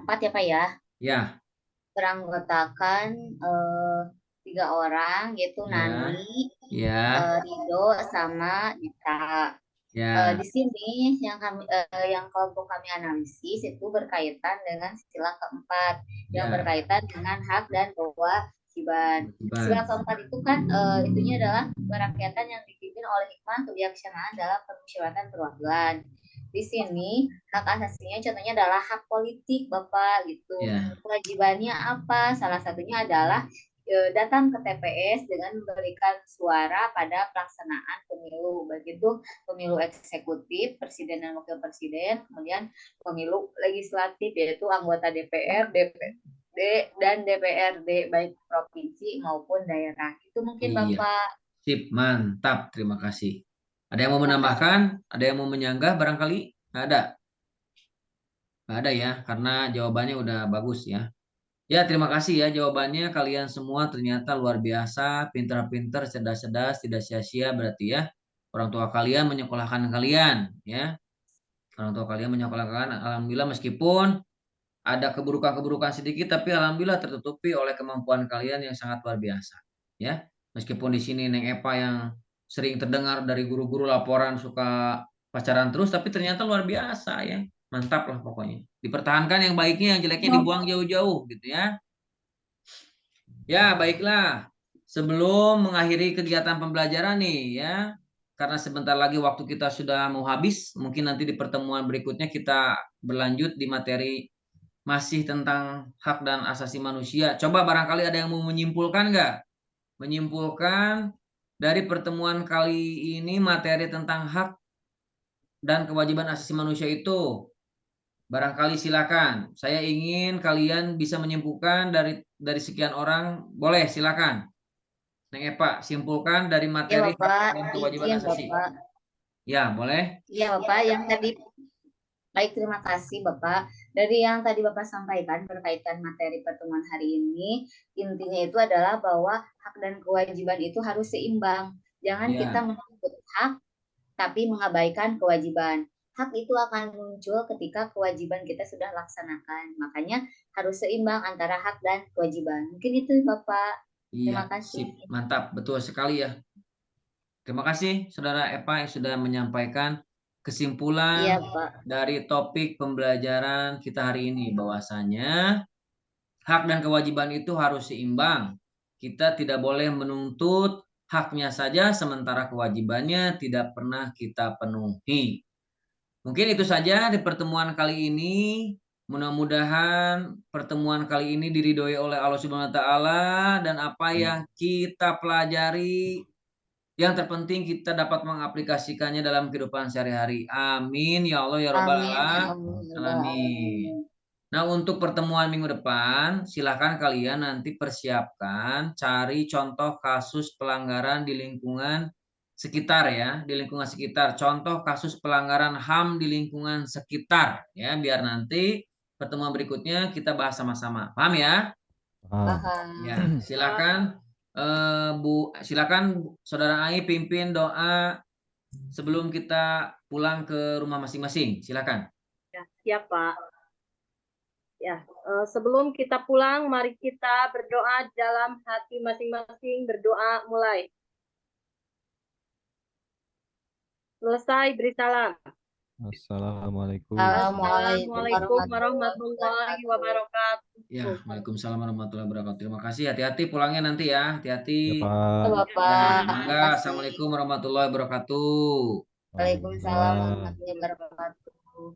4 ya Pak ya, ya, beranggotakan 3 orang, yaitu ya, Nani, ya, Rido, sama Dita. ya, Di sini yang kelompok kami analisis itu berkaitan dengan sila keempat, yang ya. berkaitan dengan hak dan kewajiban. Sila Kewajiban. keempat itu kan itunya adalah kerakyatan yang dipimpin oleh hikmah kebijaksanaan dalam permusyawaratan perwakilan. Di sini hak asasinya contohnya adalah hak politik Bapak gitu. Ya, Kewajibannya apa? Salah satunya adalah datang ke TPS dengan memberikan suara pada pelaksanaan pemilu, begitu pemilu eksekutif, presiden dan wakil presiden, kemudian pemilu legislatif yaitu anggota DPR, DPD dan DPRD baik provinsi maupun daerah. Itu mungkin iya. Bapak. Sip, mantap. Terima kasih. Ada yang mau menambahkan? Ada yang mau menyanggah barangkali? Nggak ada? Nggak ada ya, karena jawabannya udah bagus ya. Ya, terima kasih ya jawabannya. Kalian semua ternyata luar biasa, pintar-pintar, cerdas-cerdas, tidak sia-sia berarti ya. Orang tua kalian menyekolahkan kalian, ya. Orang tua kalian menyekolahkan, alhamdulillah meskipun ada keburukan-keburukan sedikit, tapi alhamdulillah tertutupi oleh kemampuan kalian yang sangat luar biasa, ya. Meskipun di sini Neng Epa yang sering terdengar dari guru-guru laporan suka pacaran terus, tapi ternyata luar biasa ya. Mantap lah pokoknya. Dipertahankan yang baiknya, yang jeleknya dibuang jauh-jauh gitu ya. Ya, baiklah. Sebelum mengakhiri kegiatan pembelajaran nih ya, karena sebentar lagi waktu kita sudah mau habis, mungkin nanti di pertemuan berikutnya kita berlanjut di materi masih tentang hak dan asasi manusia. Coba barangkali ada yang mau menyimpulkan nggak? Menyimpulkan dari pertemuan kali ini materi tentang hak dan kewajiban asasi manusia itu. Barangkali silakan. Saya ingin kalian bisa menyimpulkan dari sekian orang. Boleh, silakan. Neng Epa, simpulkan dari Ya materi hak Bapak, dan kewajiban izin asasi. Bapak. Ya, boleh. Ya Bapak, yang tadi baik, terima kasih Bapak. Dari yang tadi Bapak sampaikan berkaitan materi pertemuan hari ini, intinya itu adalah bahwa hak dan kewajiban itu harus seimbang. Jangan kita Ya, menuntut hak tapi mengabaikan kewajiban. Hak itu akan muncul ketika kewajiban kita sudah laksanakan. Makanya harus seimbang antara hak dan kewajiban. Mungkin itu Bapak. Terima iya, kasih. sip, mantap, betul sekali ya. Terima kasih Saudara Epa yang sudah menyampaikan Iya kesimpulan Pak. dari topik pembelajaran kita hari ini, bahwasanya hak dan kewajiban itu harus seimbang. Kita tidak boleh menuntut haknya saja sementara kewajibannya tidak pernah kita penuhi. Mungkin itu saja di pertemuan kali ini. Mudah-mudahan pertemuan kali ini diridhoi oleh Allah Subhanahu wa taala dan apa yang kita pelajari yang terpenting kita dapat mengaplikasikannya dalam kehidupan sehari-hari. Amin ya Allah ya Rabbal Amin. Ya Allah, ya Rabbal alamin. Alamin. Nah, untuk pertemuan minggu depan, silakan kalian nanti persiapkan cari contoh kasus pelanggaran di lingkungan sekitar ya, di lingkungan sekitar. Contoh kasus pelanggaran HAM di lingkungan sekitar ya, biar nanti pertemuan berikutnya kita bahas sama-sama. Paham ya? Paham. Ya, Paham. silakan silakan Saudara Ai pimpin doa sebelum kita pulang ke rumah masing-masing. Silakan. Ya, siap Pak. Ya, sebelum kita pulang, mari kita berdoa dalam hati masing-masing. Berdoa mulai. Selesai, beri salam. Assalamualaikum. Assalamualaikum warahmatullahi wabarakatuh. Ya, Waalaikumsalam warahmatullahi wabarakatuh. Terima kasih. Hati-hati pulangnya nanti ya. Ya, Hati-hati. Pak. Ya Ya, Bapak. Terima mangga. kasih. Assalamualaikum warahmatullahi wabarakatuh. Waalaikumsalam warahmatullahi wabarakatuh.